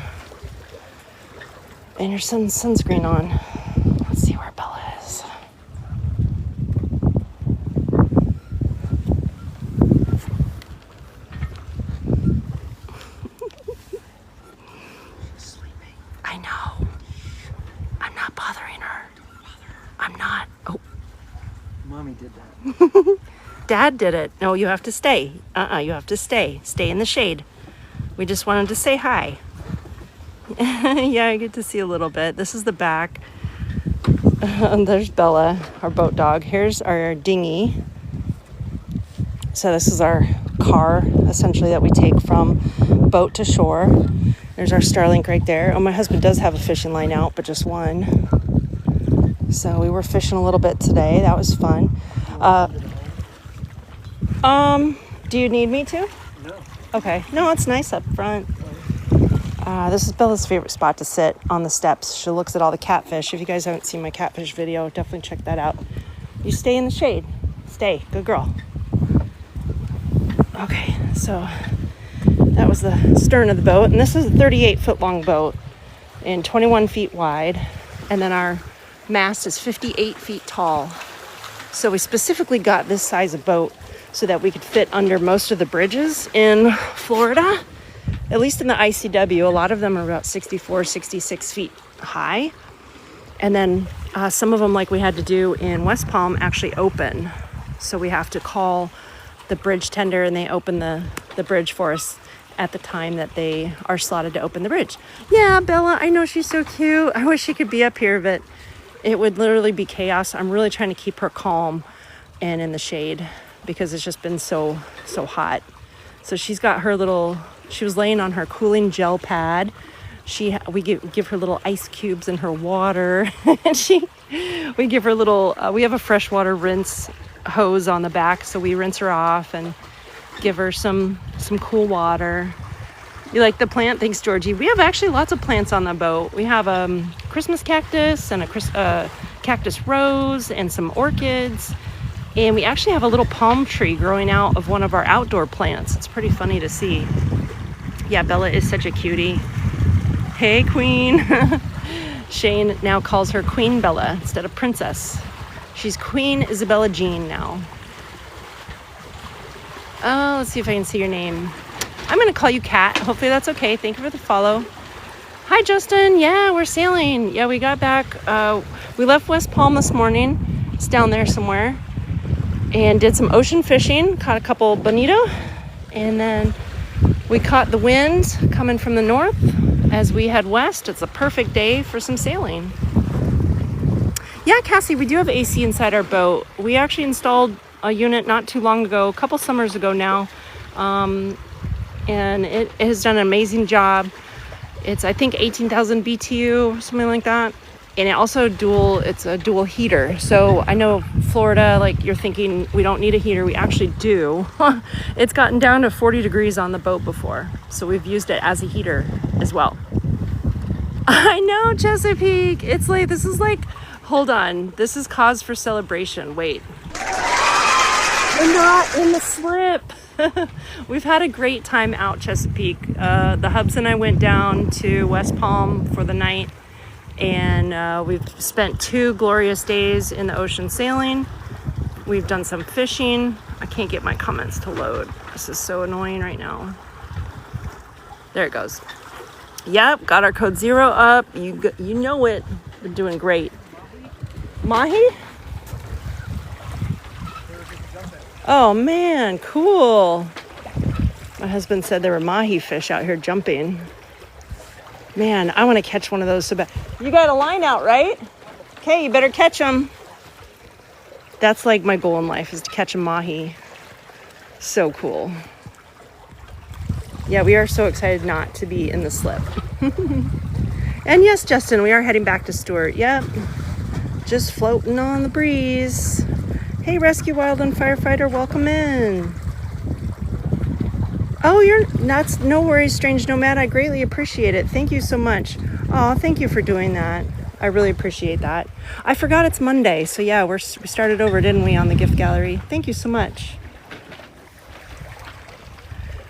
And your sunscreen on. Let's see where Bella is. She's sleeping. I know. I'm not bothering her. I'm not. Oh. Mommy did that. Dad did it. No, you have to stay. You have to stay. Stay in the shade. We just wanted to say hi. Yeah, I get to see a little bit. This is the back. There's Bella, our boat dog. Here's our dinghy. So this is our car, essentially, that we take from boat to shore. There's our Starlink right there. Oh, my husband does have a fishing line out, but just one. So we were fishing a little bit today. That was fun. Do you need me to? No. Okay. No, it's nice up front. This is Bella's favorite spot to sit, on the steps. She looks at all the catfish. If you guys haven't seen my catfish video, definitely check that out. You stay in the shade. Stay. Good girl. Okay, so that was the stern of the boat. And this is a 38-foot long boat and 21 feet wide. And then our mast is 58 feet tall. So we specifically got this size of boat so that we could fit under most of the bridges in Florida. At least in the ICW, a lot of them are about 64, 66 feet high. And then some of them, like we had to do in West Palm, actually open. So we have to call the bridge tender and they open the bridge for us at the time that they are slotted to open the bridge. Yeah, Bella, I know she's so cute. I wish she could be up here, but it would literally be chaos. I'm really trying to keep her calm and in the shade because it's just been so hot. So she's got her little, she was laying on her cooling gel pad. We give her little ice cubes in her water. And we give her little, we have a freshwater rinse hose on the back. So we rinse her off and give her some cool water. You like the plant? Thanks, Georgie. We have actually lots of plants on the boat. We have a Christmas cactus and a cactus rose and some orchids. And we actually have a little palm tree growing out of one of our outdoor plants. It's pretty funny to see. Yeah, Bella is such a cutie. Hey, Queen. Shane now calls her Queen Bella instead of Princess. She's Queen Isabella Jean now. Oh, let's see if I can see your name. I'm going to call you Kat. Hopefully that's okay. Thank you for the follow. Hi, Justin. Yeah, we're sailing. Yeah, we got back. We left West Palm this morning. It's down there somewhere. and did some ocean fishing, caught a couple bonito, and then we caught the wind coming from the north as we head west. It's a perfect day for some sailing. Yeah, Cassie, we do have AC inside our boat. We actually installed a unit not too long ago, a couple summers ago now, and it has done an amazing job. It's, I think, 18,000 BTU, something like that. And it also it's a dual heater. So I know Florida, like you're thinking we don't need a heater. We actually do. It's gotten down to 40 degrees on the boat before. So we've used it as a heater as well. I know, Chesapeake. It's like, this is like, hold on. This is cause for celebration. Wait. We're not in the slip. We've had a great time out Chesapeake. The Hubs and I went down to West Palm for the night, and we've spent 2 glorious days in the ocean sailing. We've done some fishing. I can't get my comments to load. This is so annoying right now. There it goes. Yep, got our code 0 up. You know it. We're doing great. Mahi? Oh man, cool. My husband said there were mahi fish out here jumping. Man, I want to catch one of those so bad. You got a line out, right? Okay, you better catch them. That's like my goal in life, is to catch a mahi. So cool. Yeah, we are so excited not to be in the slip. And yes, Justin, we are heading back to Stuart. Yep, just floating on the breeze. Hey, Rescue Wildland Firefighter, welcome in. Oh, that's no worries, Strange Nomad. I greatly appreciate it. Thank you so much. Oh, thank you for doing that. I really appreciate that. I forgot it's Monday, so yeah, we started over, didn't we, on the gift gallery? Thank you so much.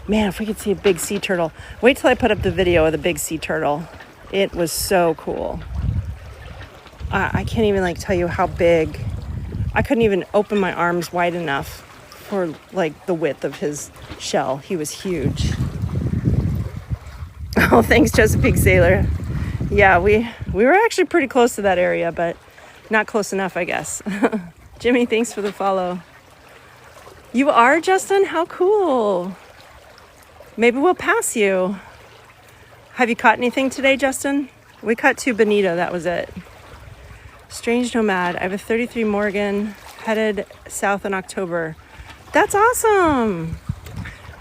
Man, if we could see a big sea turtle. Wait till I put up the video of the big sea turtle. It was so cool. I can't even tell you how big. I couldn't even open my arms wide enough for the width of his shell. He was huge. Oh, thanks, Chesapeake Sailor. Yeah, we were actually pretty close to that area, but not close enough, I guess. Jimmy, thanks for the follow. You are, Justin? How cool. Maybe we'll pass you. Have you caught anything today, Justin? We caught 2 bonito, that was it. Strange Nomad. I have a 33 Morgan headed south in October. That's awesome.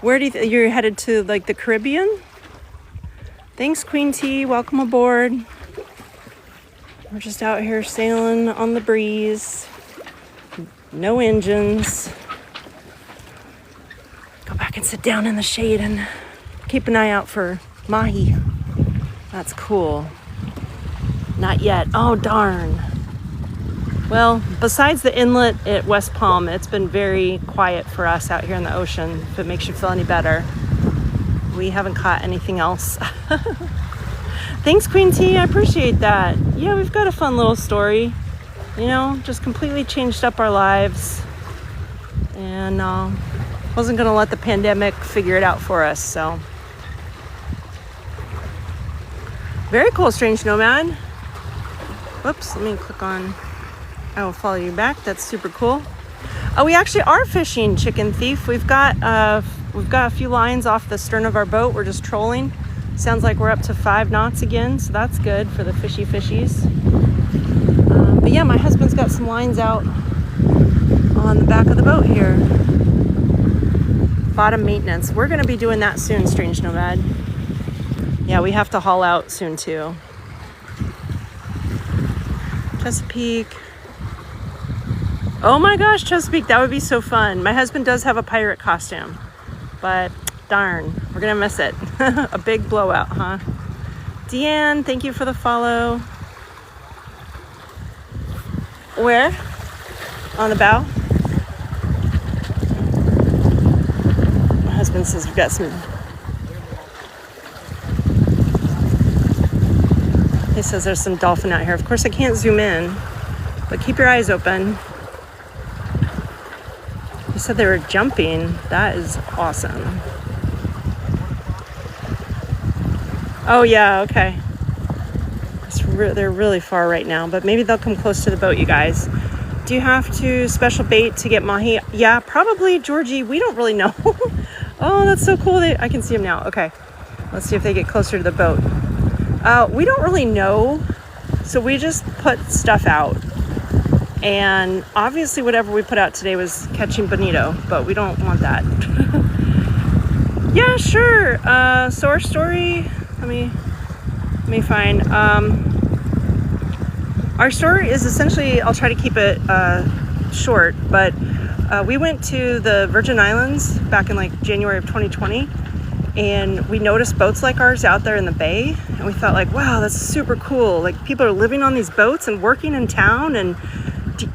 Where do you're headed to, the Caribbean? Thanks, Queen T. Welcome aboard. We're just out here sailing on the breeze. No engines. Go back and sit down in the shade and keep an eye out for mahi. That's cool. Not yet. Oh, darn. Well, besides the inlet at West Palm, it's been very quiet for us out here in the ocean. If it makes you feel any better, we haven't caught anything else. Thanks, Queen T. I appreciate that. Yeah, we've got a fun little story. Just completely changed up our lives. And wasn't going to let the pandemic figure it out for us, so. Very cool, Strange Nomad. Whoops, let me click on. I will follow you back. That's super cool. Oh, we actually are fishing, Chicken Thief. We've got a few lines off the stern of our boat. We're just trolling. Sounds like we're up to 5 knots again, so that's good for the fishies. But yeah, my husband's got some lines out on the back of the boat here. Bottom maintenance. We're going to be doing that soon, Strange Nomad. Yeah, we have to haul out soon too. Chesapeake. Oh my gosh, Chesapeake, that would be so fun. My husband does have a pirate costume, but darn, we're gonna miss it. A big blowout, huh? Deanne, thank you for the follow. Where? On the bow? My husband says we've got some. He says there's some dolphin out here. Of course, I can't zoom in, but keep your eyes open. He said they were jumping. That is awesome. Oh, yeah, okay. They're really far right now, but maybe they'll come close to the boat, you guys. Do you have to special bait to get mahi? Yeah, probably, Georgie. We don't really know. Oh, that's so cool. I can see them now. Okay. Let's see if they get closer to the boat. We don't really know. So we just put stuff out. And obviously whatever we put out today was catching bonito, but we don't want that. Yeah, sure. So our story, let me find. Our story is essentially, I'll try to keep it short, but we went to the Virgin Islands back in like January of 2020, and we noticed boats like ours out there in the bay, and we thought like, wow, that's super cool. Like people are living on these boats and working in town, and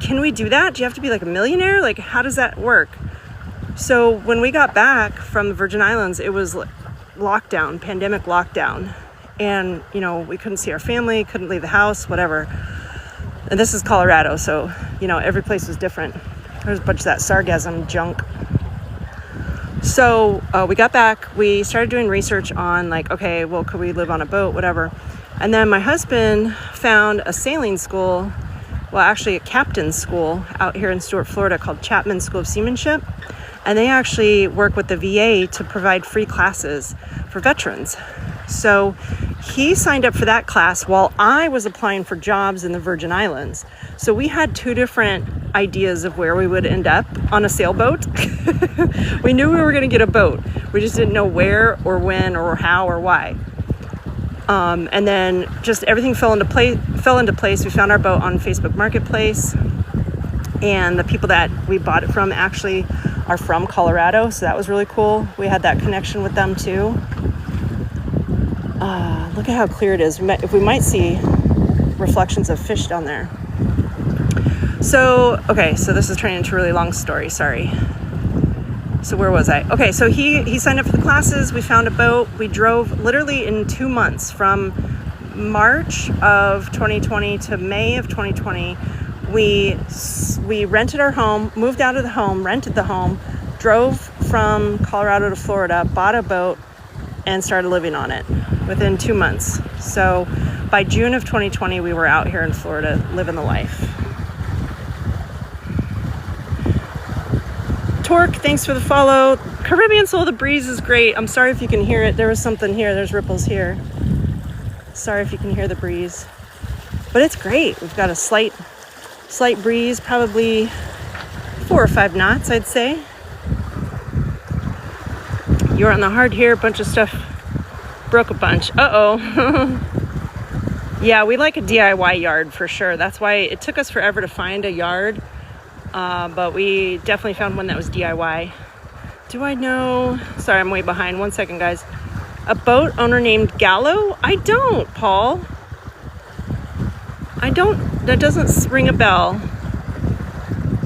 can we do that? Do you have to be like a millionaire? Like how does that work? So when we got back from the Virgin Islands, it was lockdown, pandemic lockdown, and you know, we couldn't see our family, couldn't leave the house, whatever. And this is Colorado, so you know, every place was different. There's a bunch of that sargassum junk. So we got back, we started doing research on like, okay, well, could we live on a boat, whatever. And then my husband found a sailing school, well, actually a captain's school out here in Stuart, Florida called Chapman School of Seamanship. And they actually work with the VA to provide free classes for veterans. So he signed up for that class while I was applying for jobs in the Virgin Islands. So we had two different ideas of where we would end up on a sailboat. We knew we were going to get a boat. We just didn't know where or when or how or why. And then just everything fell into place. We found our boat on Facebook Marketplace, and the people that we bought it from actually are from Colorado, so that was really cool. We had that connection with them too. Look at how clear it is. We might see reflections of fish down there. So, okay, so this is turning into a really long story, sorry. So where was I? Okay, so he signed up for the classes. We found a boat. We drove literally in 2 months from March of 2020 to May of 2020. We rented our home, moved out of the home, rented the home, drove from Colorado to Florida, bought a boat, and started living on it within 2 months. So by June of 2020, we were out here in Florida living the life. Torque, thanks for the follow. Caribbean Soul, the breeze is great. I'm sorry if you can hear it. There was something here. There's ripples here. Sorry if you can hear the breeze. But it's great. We've got a slight breeze, probably 4 or 5 knots, I'd say. You're on the hard here. A bunch of stuff broke a bunch. Uh-oh. Yeah, we like a DIY yard for sure. That's why it took us forever to find a yard. But we definitely found one that was DIY. Do I know? Sorry, I'm way behind. 1 second, guys. A boat owner named Gallo? I don't, Paul. I don't. That doesn't ring a bell.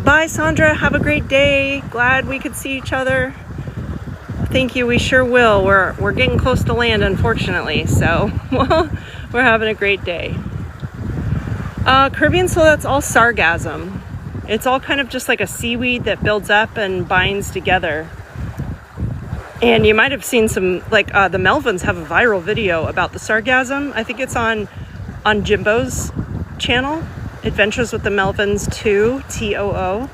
Bye, Sandra. Have a great day. Glad we could see each other. Thank you. We sure will. We're getting close to land, unfortunately. So, well, we're having a great day. Caribbean Soul, that's all sargassum. It's all kind of just like a seaweed that builds up and binds together. And you might have seen some, like the Melvins have a viral video about the sargassum. I think it's on Jimbo's channel, Adventures with the Melvins 2, TOO.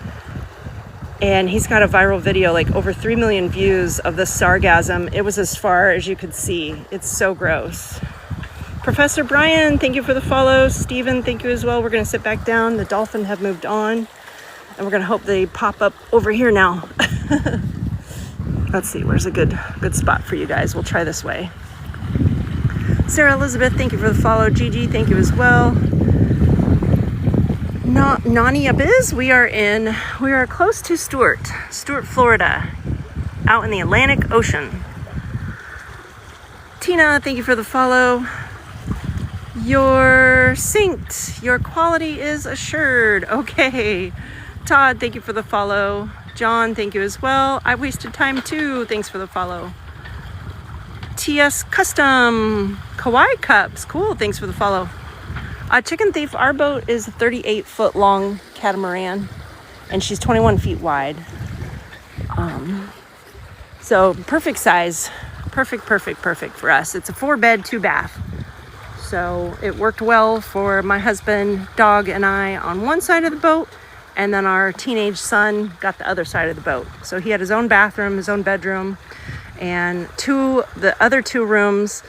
And he's got a viral video, like over 3 million views of the sargassum. It was as far as you could see. It's so gross. Professor Brian, thank you for the follow. Stephen, thank you as well. We're going to sit back down. The dolphin have moved on. And we're going to hope they pop up over here now. Let's see, where's a good spot for you guys? We'll try this way. Sarah Elizabeth, thank you for the follow. Gigi, thank you as well. Nani Abiz, we are close to Stuart, Florida, out in the Atlantic Ocean. Tina, thank you for the follow. You're synced. Your quality is assured. Okay. Todd, thank you for the follow. John, thank you as well. I wasted time too. Thanks for the follow. TS Custom, Kawaii Cups. Cool. Thanks for the follow. Chicken Thief, our boat is a 38-foot long catamaran, and she's 21 feet wide. So perfect size. Perfect for us. It's a 4-bed, 2-bath. So it worked well for my husband, dog, and I on one side of the boat, And then our teenage son got the other side of the boat. So he had his own bathroom, his own bedroom, and the other two rooms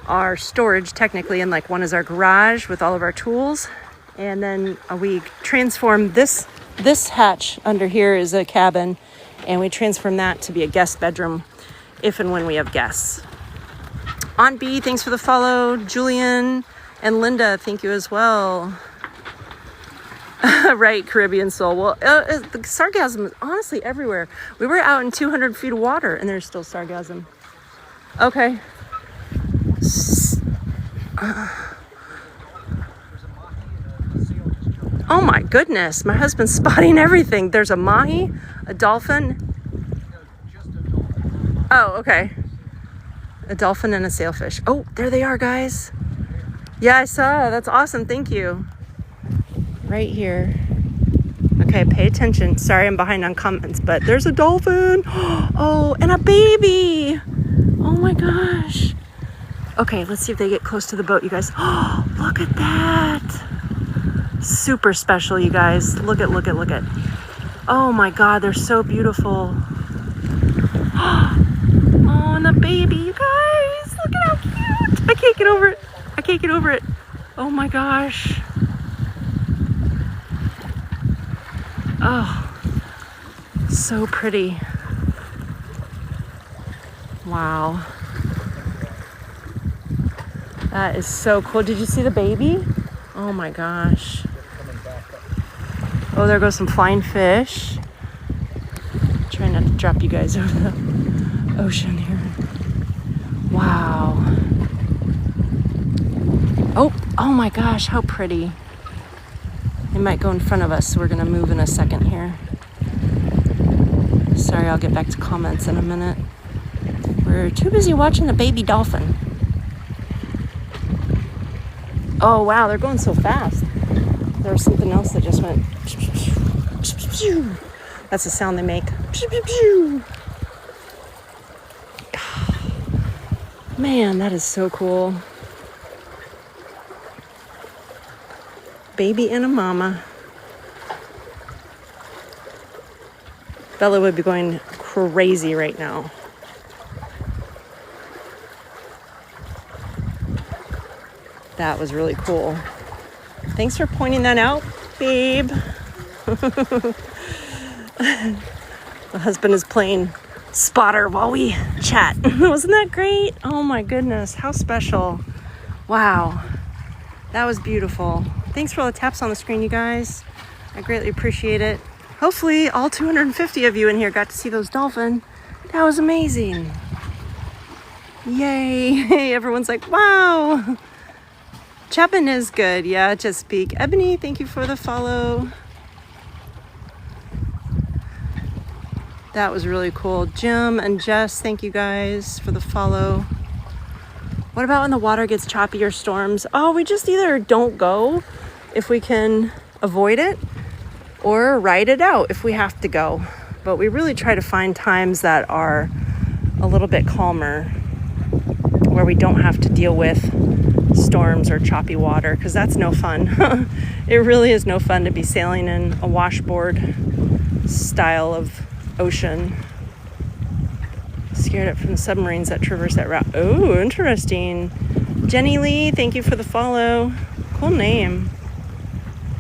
are storage technically, and like one is our garage with all of our tools. And then we transformed this hatch under here is a cabin, and we transformed that to be a guest bedroom if and when we have guests. Aunt B, thanks for the follow. Julian and Linda, thank you as well. Right, Caribbean soul. Well, the sargassum is honestly everywhere. We were out in 200 feet of water and there's still sargassum. Okay. Oh my goodness, my husband's spotting everything. There's a mahi, a dolphin. Oh, okay. A dolphin and a sailfish. Oh, there they are, guys. Yeah, I saw. That's awesome. Thank you. Right here. Okay, pay attention. Sorry, I'm behind on comments, but there's a dolphin. Oh, and a baby. Oh my gosh. Okay, let's see if they get close to the boat, you guys. Oh, look at that. Super special, you guys. Look at. Oh my God, they're so beautiful. Oh, and the baby, you guys. Look at how cute. I can't get over it. Oh my gosh. Oh, so pretty. Wow. That is so cool. Did you see the baby? Oh my gosh. Oh, there goes some flying fish. Trying not to drop you guys over the ocean here. Wow. Oh my gosh, how pretty. They might go in front of us, so we're gonna move in a second here. Sorry, I'll get back to comments in a minute. We're too busy watching the baby dolphin. Oh wow, they're going so fast. There was something else that just went. That's the sound they make. Man, that is so cool. Baby and a mama. Bella would be going crazy right now. That was really cool. Thanks for pointing that out, babe. The husband is playing spotter while we chat. Wasn't that great? Oh my goodness, how special. Wow, that was beautiful. Thanks for all the taps on the screen, you guys. I greatly appreciate it. Hopefully all 250 of you in here got to see those dolphins. That was amazing. Yay. Everyone's like, wow. Chapin is good. Yeah, Chesapeake. Ebony, thank you for the follow. That was really cool. Jim and Jess, thank you guys for the follow. What about when the water gets choppy or storms? Oh, we just either don't go if we can avoid it, or ride it out if we have to go. But we really try to find times that are a little bit calmer, where we don't have to deal with storms or choppy water, because that's no fun. It really is no fun to be sailing in a washboard style of ocean. Scared it from submarines that traverse that route. Oh, interesting. Jenny Lee, thank you for the follow. Cool name.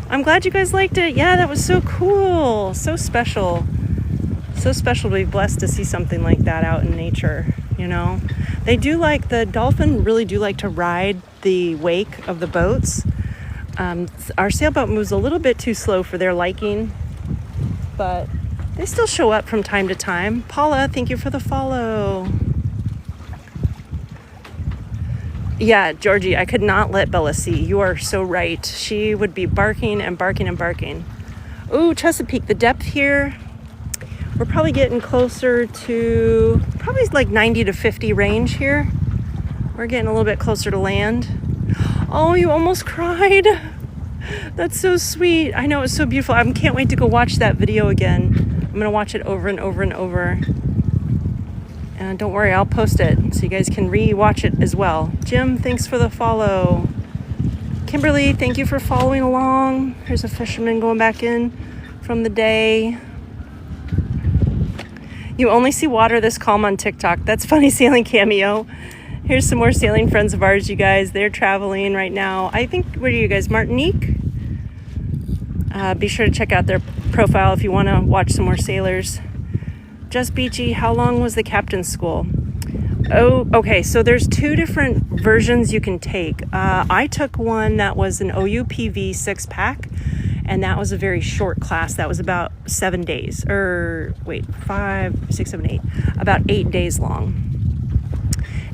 I'm glad you guys liked it. Yeah, that was so cool. So special. So special to be blessed to see something like that out in nature, you know? They do like, the dolphin really do like to ride the wake of the boats. Our sailboat moves a little bit too slow for their liking, but they still show up from time to time. Paula, thank you for the follow. Yeah, Georgie, I could not let Bella see. You are so right. She would be barking and barking and barking. Ooh, Chesapeake, the depth here, we're probably getting closer to probably like 90 to 50 range here. We're getting a little bit closer to land. Oh, you almost cried. That's so sweet. I know, it's so beautiful. I can't wait to go watch that video again. I'm gonna watch it over and over and over. And don't worry, I'll post it so you guys can re-watch it as well. Jim, thanks for the follow. Kimberly, thank you for following along. Here's a fisherman going back in. from the day. You only see water this calm on TikTok. That's funny, sailing cameo. Here's some more sailing friends of ours, you guys. They're traveling right now. I think, where are you guys? Martinique? Be sure to check out their profile if you want to watch some more sailors. Just Beachy, how long was the captain's school? Oh, okay, so there's 2 different versions you can take. I took one that was an OUPV 6-pack, and that was a very short class. That was about 7 days, or wait, 5, 6, 7, 8, about 8 days long.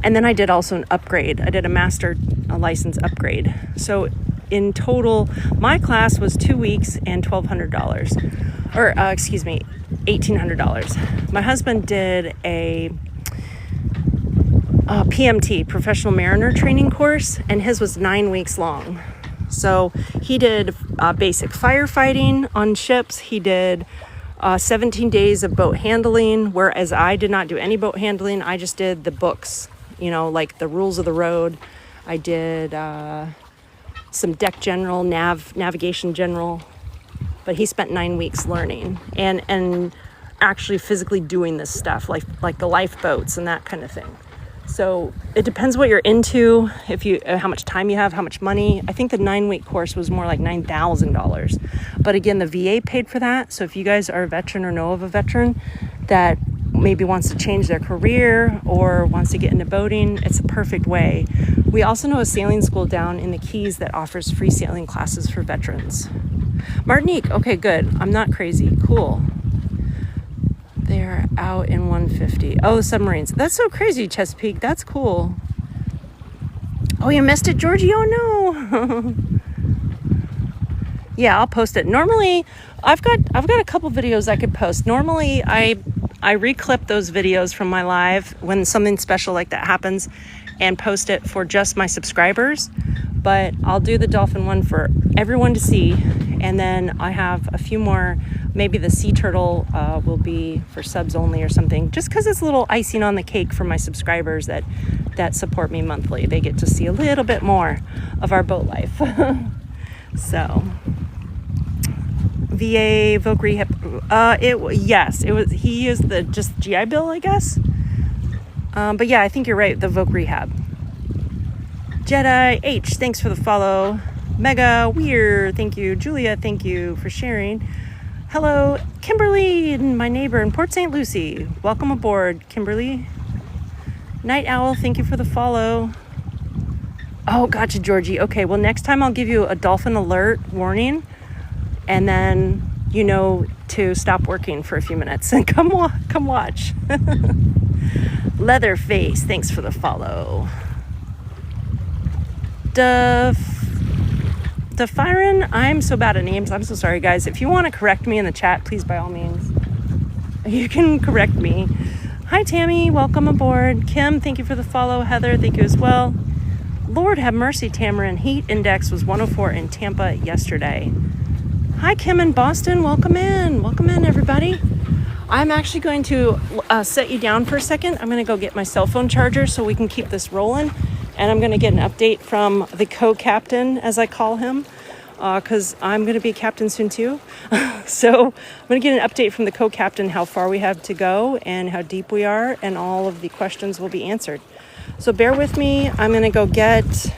And then I did also an upgrade. I did a master license upgrade. So in total, my class was 2 weeks and $1,200, or excuse me, $1,800. My husband did a PMT, Professional Mariner Training course, and his was 9 weeks long. So he did basic firefighting on ships. He did 17 days of boat handling, whereas I did not do any boat handling. I just did the books, like the rules of the road. I did some deck general, navigation general, but he spent 9 weeks learning and actually physically doing this stuff, like the lifeboats and that kind of thing. So it depends what you're into, how much time you have, how much money. I think the 9-week course was more like $9,000. But again, the VA paid for that. So if you guys are a veteran or know of a veteran that maybe wants to change their career or wants to get into boating, it's a perfect way. We also know a sailing school down in the Keys that offers free sailing classes for veterans. Martinique, okay, good. I'm not crazy. Cool. They're out in 150. Oh, the submarines. That's so crazy, Chesapeake. That's cool. Oh, you missed it, Georgie? Oh, no. Yeah, I'll post it. Normally, I've got a couple videos I could post. Normally, I reclip those videos from my live when something special like that happens and post it for just my subscribers. But I'll do the dolphin one for everyone to see. And then I have a few more. Maybe the sea turtle will be for subs only or something, just because it's a little icing on the cake for my subscribers that support me monthly. They get to see a little bit more of our boat life. So, VA Voc Rehab. Yes, it was. He used the just GI Bill, I guess. But yeah, I think you're right. The Voc Rehab. Jedi H, thanks for the follow. Mega Weird, thank you. Julia, thank you for sharing. Hello, Kimberly, my neighbor in Port St. Lucie. Welcome aboard, Kimberly. Night Owl, thank you for the follow. Oh, gotcha, Georgie. Okay, well, next time I'll give you a dolphin alert warning, and then you know to stop working for a few minutes and come watch. Leatherface, thanks for the follow. Defirin, I'm so bad at names. I'm so sorry, guys. If you want to correct me in the chat, please, by all means, you can correct me. Hi, Tammy. Welcome aboard. Kim, thank you for the follow. Heather, thank you as well. Lord have mercy, Tamarin. Heat index was 104 in Tampa yesterday. Hi, Kim in Boston. Welcome in. Welcome in, everybody. I'm actually going to set you down for a second. I'm going to go get my cell phone charger so we can keep this rolling. And I'm going to get an update from the co-captain, as I call him, because I'm going to be a captain soon too. So I'm going to get an update from the co-captain, how far we have to go and how deep we are, and all of the questions will be answered. So bear with me. I'm going to go get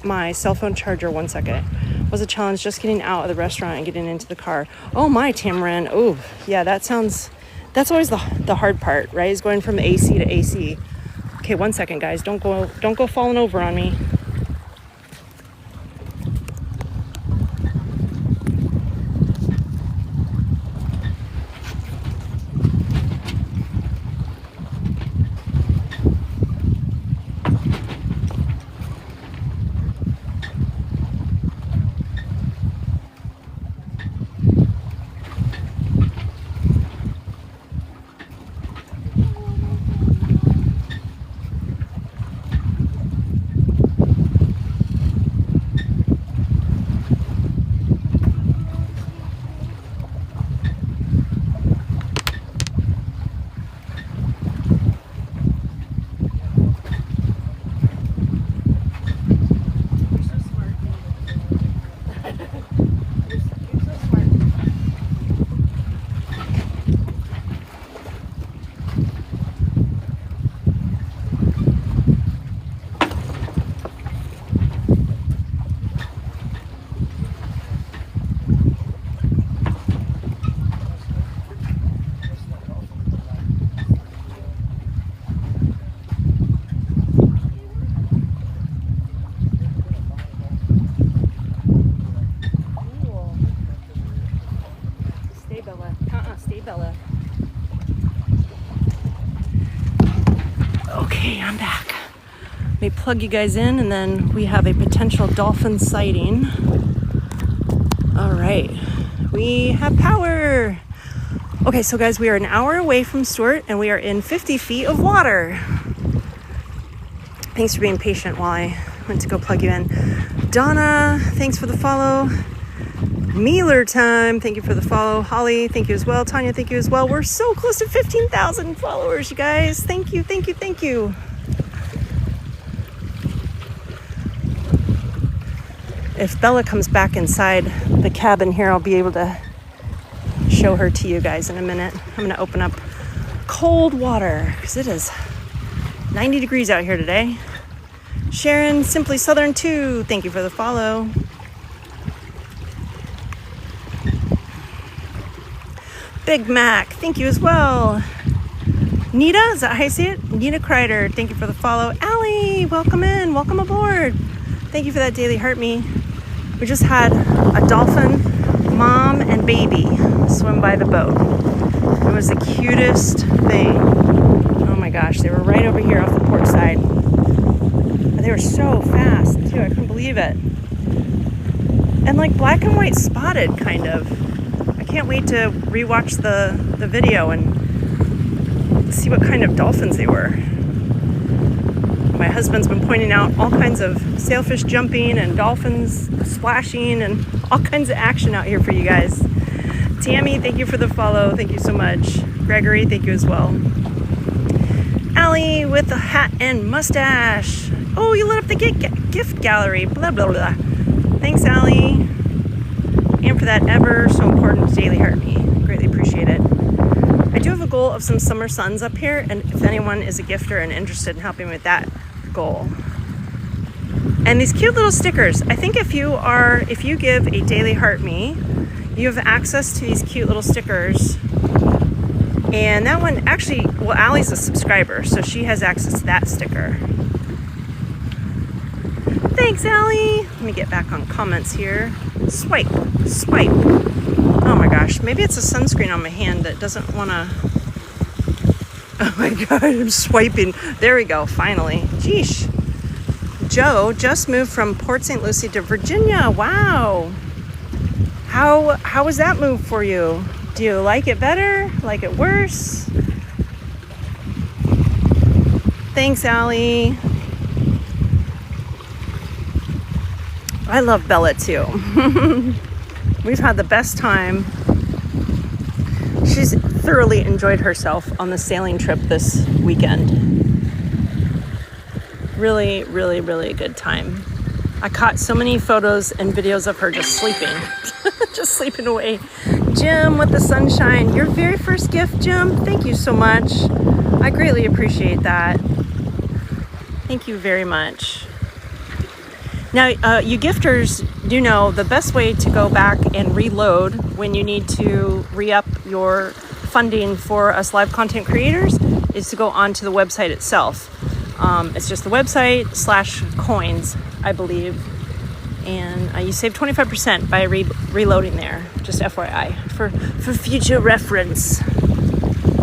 my cell phone charger. 1 second. It was a challenge just getting out of the restaurant and getting into the car. Oh my, Tamarin. Oh, yeah, that's always the hard part, right? Is going from the AC to AC. Okay, 1 second, guys. Don't go falling over on me. me plug you guys in, and then we have a potential dolphin sighting. All right, we have power. Okay, so guys, we are an hour away from Stuart, and we are in 50 feet of water. Thanks for being patient while I went to go plug you in. Donna, thanks for the follow. Mealer time, thank you for the follow. Holly, thank you as well. Tanya, thank you as well. We're so close to 15,000 followers, you guys. Thank you, thank you, thank you. If Bella comes back inside the cabin here, I'll be able to show her to you guys in a minute. I'm gonna open up cold water because it is 90 degrees out here today. Sharon, Simply Southern 2, thank you for the follow. Big Mac, thank you as well. Nita, is that how you say it? Nita Kreider, thank you for the follow. Allie, welcome in, welcome aboard. Thank you for that daily heart me. We just had a dolphin, mom and baby, swim by the boat. It was the cutest thing. Oh my gosh, they were right over here off the port side. And they were so fast too, I couldn't believe it. And like black and white spotted, kind of. I can't wait to rewatch the video and see what kind of dolphins they were. My husband's been pointing out all kinds of sailfish jumping and dolphins splashing and all kinds of action out here for you guys. Tammy, thank you for the follow. Thank you so much. Gregory, thank you as well. Allie with the hat and mustache. Oh, you lit up the gift gallery. Blah, blah, blah. Thanks, Allie. And for that ever so important daily heart me. Greatly appreciate it. I do have a goal of some summer suns up here, and if anyone is a gifter and interested in helping with that goal. And these cute little stickers. I think if you give a daily heart me, you have access to these cute little stickers. And that one actually, well, Allie's a subscriber, so she has access to that sticker. Thanks, Allie. Let me get back on comments here. Swipe, swipe. Oh my gosh, maybe it's a sunscreen on my hand that doesn't want to. Oh my god, I'm swiping. There we go, finally. Jeesh. Joe just moved from Port St. Lucie to Virginia. Wow. How was that move for you? Do you like it better? Like it worse? Thanks, Allie. I love Bella too. We've had the best time. She's thoroughly enjoyed herself on the sailing trip this weekend. Really, really, really a good time. I caught so many photos and videos of her just sleeping. Just sleeping away. Jim with the sunshine. Your very first gift, Jim. Thank you so much. I greatly appreciate that. Thank you very much. Now, you gifters do know the best way to go back and reload when you need to re-up your funding for us live content creators is to go onto the website itself. It's just the website /coins, I believe. And you save 25% by reloading there. Just FYI, for future reference.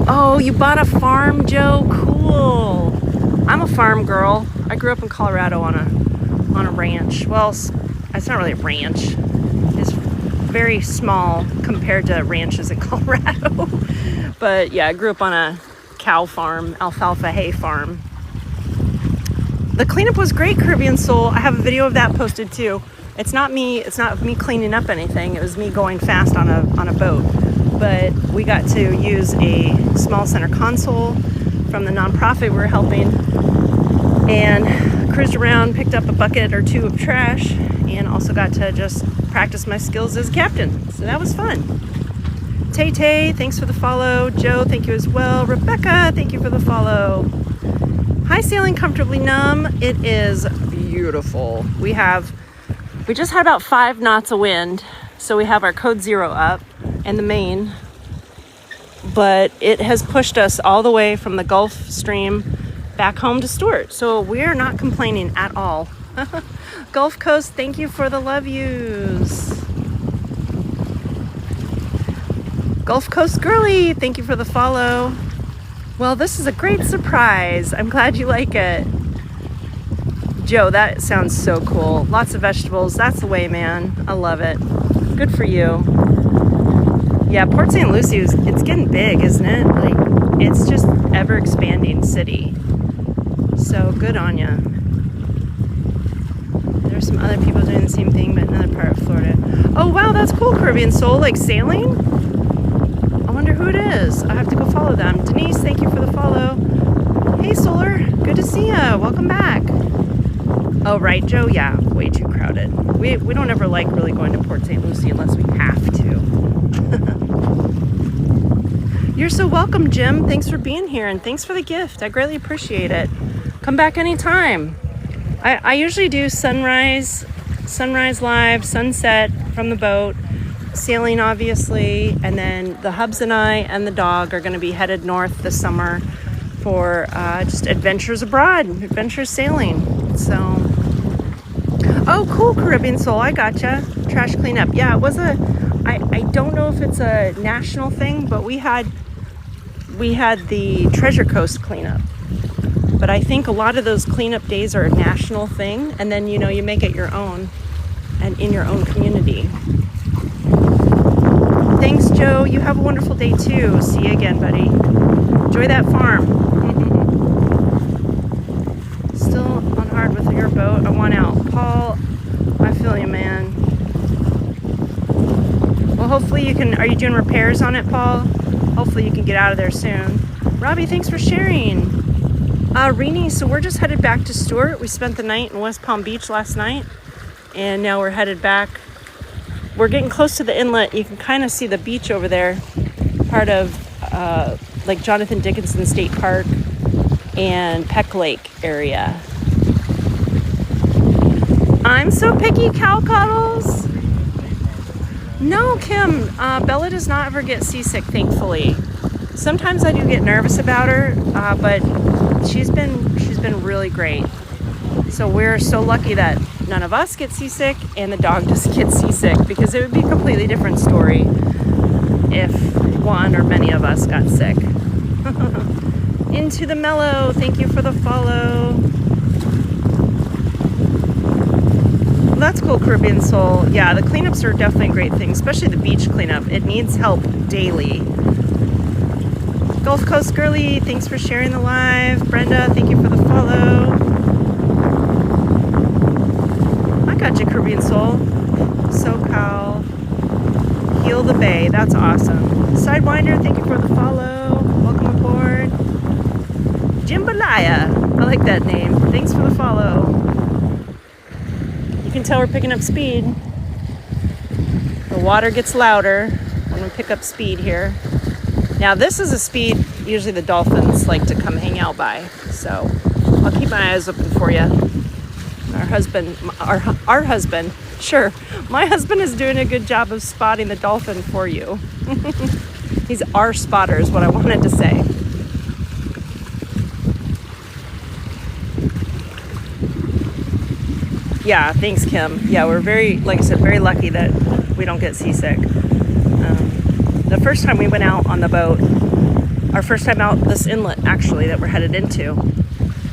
Oh, you bought a farm, Joe? Cool. I'm a farm girl. I grew up in Colorado on a ranch. Well, it's not really a ranch. It's very small compared to ranches in Colorado. But yeah, I grew up on a cow farm, alfalfa hay farm. The cleanup was great, Caribbean Soul. I have a video of that posted too. It's not me cleaning up anything. It was me going fast on a boat. But we got to use a small center console from the nonprofit we were helping, and cruised around, picked up a bucket or two of trash, and also got to just practice my skills as a captain. So that was fun. Tay, thanks for the follow. Joe, thank you as well. Rebecca, thank you for the follow. Hi, Sailing Comfortably Numb. It is beautiful. We just had about 5 knots of wind, so we have our code 0 up and the main, but it has pushed us all the way from the Gulf Stream back home to Stuart, so we're not complaining at all. Gulf Coast, thank you for the love yous. Gulf Coast Girly, thank you for the follow. Well, this is a great surprise. I'm glad you like it. Joe, that sounds so cool. Lots of vegetables. That's the way, man. I love it. Good for you. Yeah, Port St. Lucie, it's getting big, isn't it? Like, it's just ever expanding city. So good on ya. There's some other people doing the same thing, but another part of Florida. Oh, wow, that's cool, Caribbean Soul. Like sailing? I wonder who it is. I have to go follow them. Denise, thank you for the follow. Hey, Solar. Good to see ya. Welcome back. Oh, right, Joe? Yeah, way too crowded. We don't ever like really going to Port St. Lucie unless we have to. You're so welcome, Jim. Thanks for being here, and thanks for the gift. I greatly appreciate it. Come back anytime. I usually do sunrise live, sunset from the boat, sailing obviously, and then the hubs and I and the dog are going to be headed north this summer for just adventures abroad, adventures sailing. So, oh, cool, Caribbean Soul. I gotcha. Trash cleanup. Yeah, it was I don't know if it's a national thing, but we had the Treasure Coast cleanup. But I think a lot of those cleanup days are a national thing, and then, you know, you make it your own and in your own community. Thanks, Joe. You have a wonderful day too. See you again, buddy. Enjoy that farm. Still on hard with your boat. I want out. Paul, I feel you, man. Well, hopefully you can, are you doing repairs on it, Paul? Hopefully you can get out of there soon. Robbie, thanks for sharing. Renee, so we're just headed back to Stuart. We spent the night in West Palm Beach last night, and now we're headed back. We're getting close to the inlet. You can kind of see the beach over there, part of like Jonathan Dickinson State Park and Peck Lake area. I'm so picky, cow cuddles. No, Kim, Bella does not ever get seasick, thankfully. Sometimes I do get nervous about her, but she's been really great. So we're so lucky that none of us get seasick and the dog doesn't get seasick, because it would be a completely different story if one or many of us got sick. Into the Mellow, thank you for the follow. Well, that's cool, Caribbean Soul. Yeah, the cleanups are definitely a great thing, especially the beach cleanup. It needs help daily. Gulf Coast Girly, thanks for sharing the live. Brenda, thank you for the follow. I got you, Caribbean Soul. SoCal. Heal the Bay, that's awesome. Sidewinder, thank you for the follow. Welcome aboard. Jambalaya, I like that name. Thanks for the follow. You can tell we're picking up speed. The water gets louder when we pick up speed here. Now this is a speed usually the dolphins like to come hang out by, so I'll keep my eyes open for you. Our husband, sure, my husband is doing a good job of spotting the dolphin for you. He's our spotter is what I wanted to say. Yeah, thanks, Kim. Yeah, we're very, like I said, very lucky that we don't get seasick. The first time we went out on the boat, our first time out this inlet actually that we're headed into,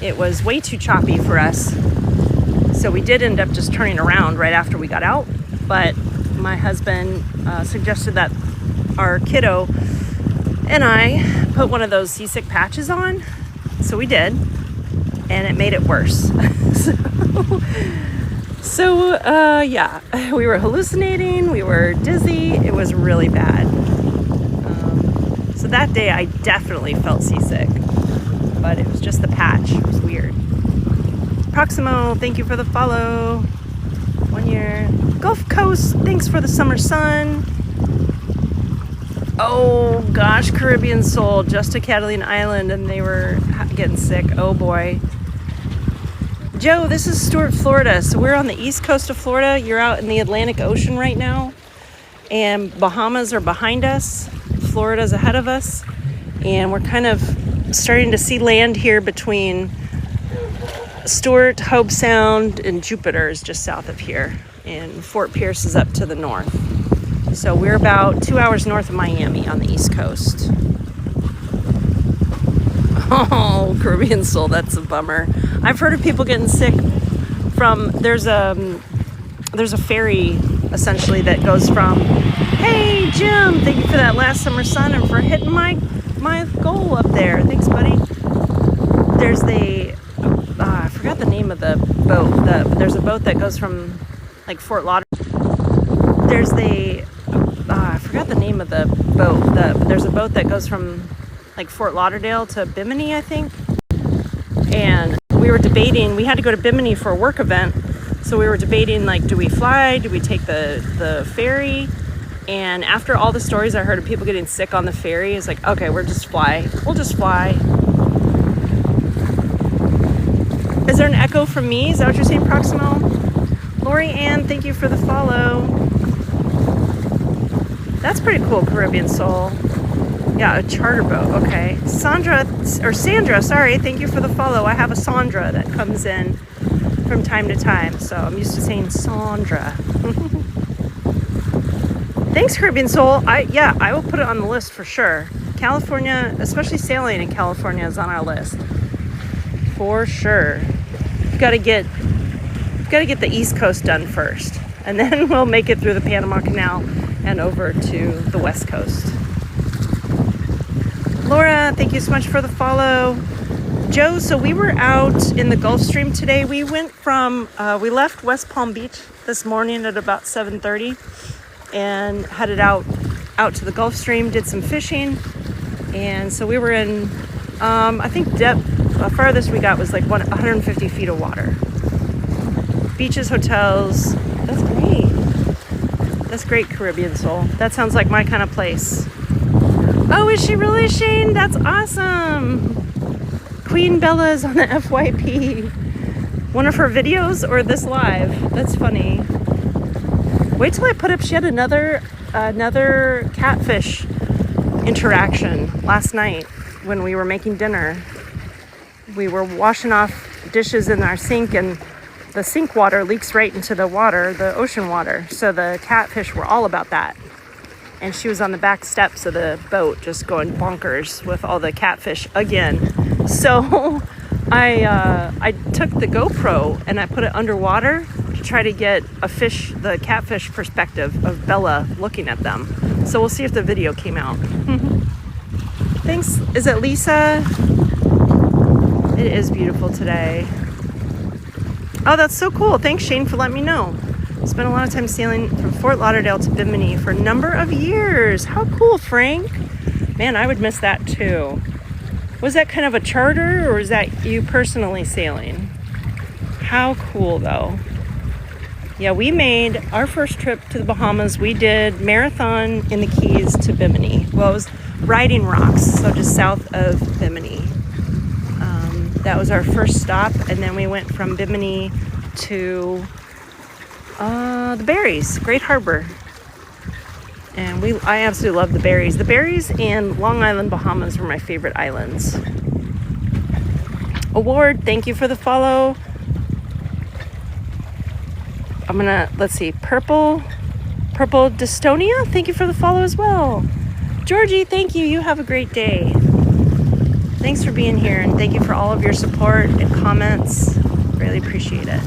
it was way too choppy for us. So we did end up just turning around right after we got out. But my husband suggested that our kiddo and I put one of those seasick patches on. So we did, and it made it worse. So yeah, we were hallucinating, we were dizzy, it was really bad. So that day I definitely felt seasick, but it was just the patch, it was weird. Proximo, thank you for the follow. 1 year. Gulf Coast, thanks for the summer sun. Oh gosh, Caribbean Soul, just to Catalina Island and they were getting sick, oh boy. Joe, this is Stuart, Florida. So we're on the east coast of Florida. You're out in the Atlantic Ocean right now. And Bahamas are behind us. Florida's ahead of us. And we're kind of starting to see land here between Stuart, Hobe Sound, and Jupiter is just south of here. And Fort Pierce is up to the north. So we're about 2 hours north of Miami on the east coast. Oh, Caribbean Soul, that's a bummer. I've heard of people getting sick from there's a ferry essentially that goes from, hey Jim, thank you for that last summer sun and for hitting my goal up there. Thanks, buddy. There's I forgot the name of the boat. There's a boat that goes from like Fort Lauderdale. I forgot the name of the boat. There's a boat that goes from like Fort Lauderdale to Bimini, I think. And we were debating, we had to go to Bimini for a work event. So we were debating, like, do we fly? Do we take the ferry? And after all the stories I heard of people getting sick on the ferry, it's like, okay, we'll just fly. Is there an echo from me? Is that what you're saying, Proximo? Lori Ann, thank you for the follow. That's pretty cool, Caribbean Soul. Yeah, a charter boat. Okay. Sandra, sorry, thank you for the follow. I have a Sandra that comes in from time to time, so I'm used to saying Sandra. Thanks, Caribbean Soul. I will put it on the list for sure. California, especially sailing in California, is on our list for sure. We've got to get the East Coast done first, and then we'll make it through the Panama Canal and over to the West Coast. Laura, thank you so much for the follow. Joe, so we were out in the Gulf Stream today. We went from, we left West Palm Beach this morning at about 7:30 and headed out to the Gulf Stream, did some fishing. And so we were in, I think the farthest we got was like 150 feet of water. Beaches, hotels. That's great. That's great, Caribbean Soul. That sounds like my kind of place. Oh, is she really, Shane? That's awesome. Queen Bella is on the FYP. One of her videos or this live? That's funny. Wait till I put up, she had another catfish interaction last night when we were making dinner. We were washing off dishes in our sink and the sink water leaks right into the water, the ocean water. So the catfish were all about that. And she was on the back steps of the boat just going bonkers with all the catfish again. So I took the GoPro and I put it underwater to try to get the catfish perspective of Bella looking at them. So we'll see if the video came out. Thanks. Is it Lisa? It is beautiful today. Oh, that's so cool. Thanks, Shane, for letting me know. Spent a lot of time sailing from Fort Lauderdale to Bimini for a number of years. How cool, Frank. Man, I would miss that too. Was that kind of a charter or is that you personally sailing? How cool though. Yeah, we made our first trip to the Bahamas. We did marathon in the Keys to Bimini. Well, it was Riding Rocks, so just south of Bimini. That was our first stop, and then we went from Bimini to the Berries, Great Harbor. And I absolutely love the Berries. The Berries and Long Island, Bahamas were my favorite islands. Award, thank you for the follow. Let's see, Purple Dystonia, thank you for the follow as well. Georgie, thank you. You have a great day. Thanks for being here, and thank you for all of your support and comments. Really appreciate it.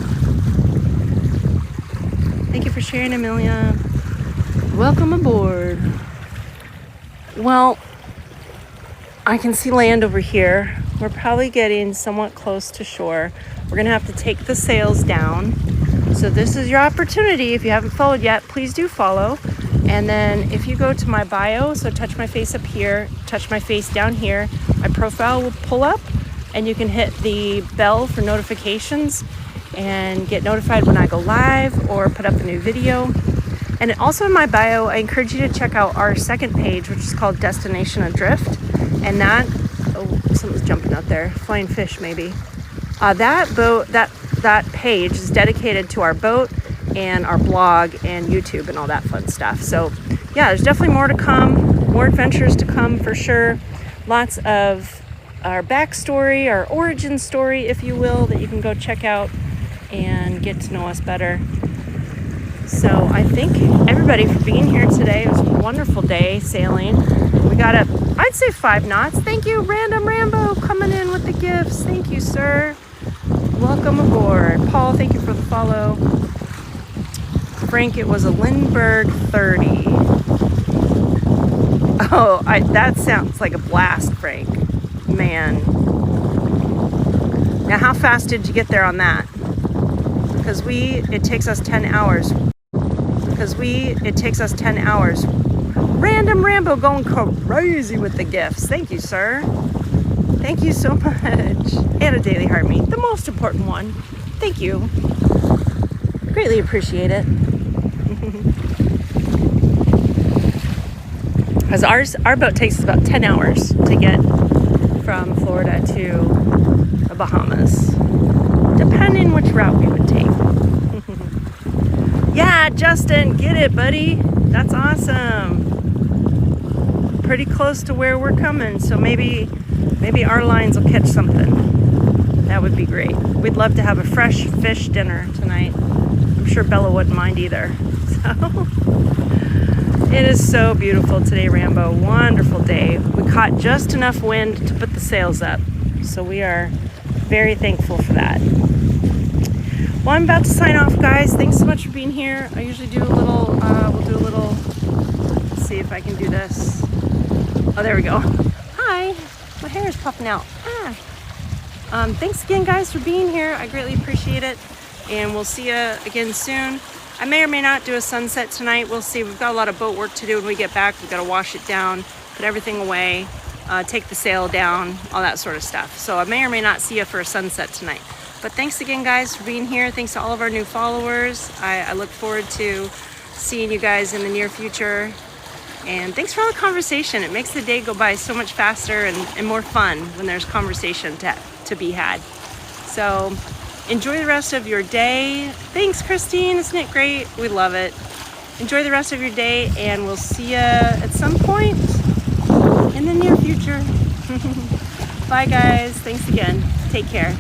Thank you for sharing, Amelia. Welcome aboard. Well, I can see land over here. We're probably getting somewhat close to shore. We're gonna have to take the sails down. So this is your opportunity. If you haven't followed yet, please do follow. And then if you go to my bio, so touch my face up here, touch my face down here, my profile will pull up and you can hit the bell for notifications and get notified when I go live or put up a new video. And also in my bio, I encourage you to check out our second page, which is called Destination Adrift. And that, oh, something's jumping out there, flying fish maybe. That page is dedicated to our boat and our blog and YouTube and all that fun stuff. So yeah, there's definitely more to come, more adventures to come for sure. Lots of our backstory, our origin story, if you will, that you can go check out and get to know us better. So I thank everybody for being here today. It was a wonderful day sailing. We got up, I'd say 5 knots. Thank you, Random Rambo, coming in with the gifts. Thank you, sir. Welcome aboard. Paul, thank you for the follow. Frank, it was a Lindbergh 30. Oh, that sounds like a blast, Frank. Man. Now, how fast did you get there on that? Because it takes us 10 hours. It takes us 10 hours. Random Rambo going crazy with the gifts. Thank you, sir. Thank you so much. And a daily heart meet, the most important one. Thank you. Greatly appreciate it. Because our boat takes about 10 hours to get from Florida to the Bahamas, depending which route we would take. Yeah, Justin, get it, buddy. That's awesome. Pretty close to where we're coming, so maybe our lines will catch something. That would be great. We'd love to have a fresh fish dinner tonight. I'm sure Bella wouldn't mind either. So it is so beautiful today, Rambo. Wonderful day. We caught just enough wind to put the sails up, so we are very thankful for that. Well, I'm about to sign off, guys. Thanks so much for being here. I usually do a little, let's see if I can do this. Oh, there we go. Hi, my hair is popping out. Thanks again, guys, for being here. I greatly appreciate it, and we'll see you again soon. I may or may not do a sunset tonight. We'll see. We've got a lot of boat work to do when we get back. We've got to wash it down, put everything away, take the sail down, all that sort of stuff. So I may or may not see you for a sunset tonight. But thanks again, guys, for being here. Thanks to all of our new followers. I look forward to seeing you guys in the near future. And thanks for all the conversation. It makes the day go by so much faster and more fun when there's conversation to be had. So enjoy the rest of your day. Thanks, Christine. Isn't it great? We love it. Enjoy the rest of your day, and we'll see you at some point in the near future. Bye, guys. Thanks again. Take care.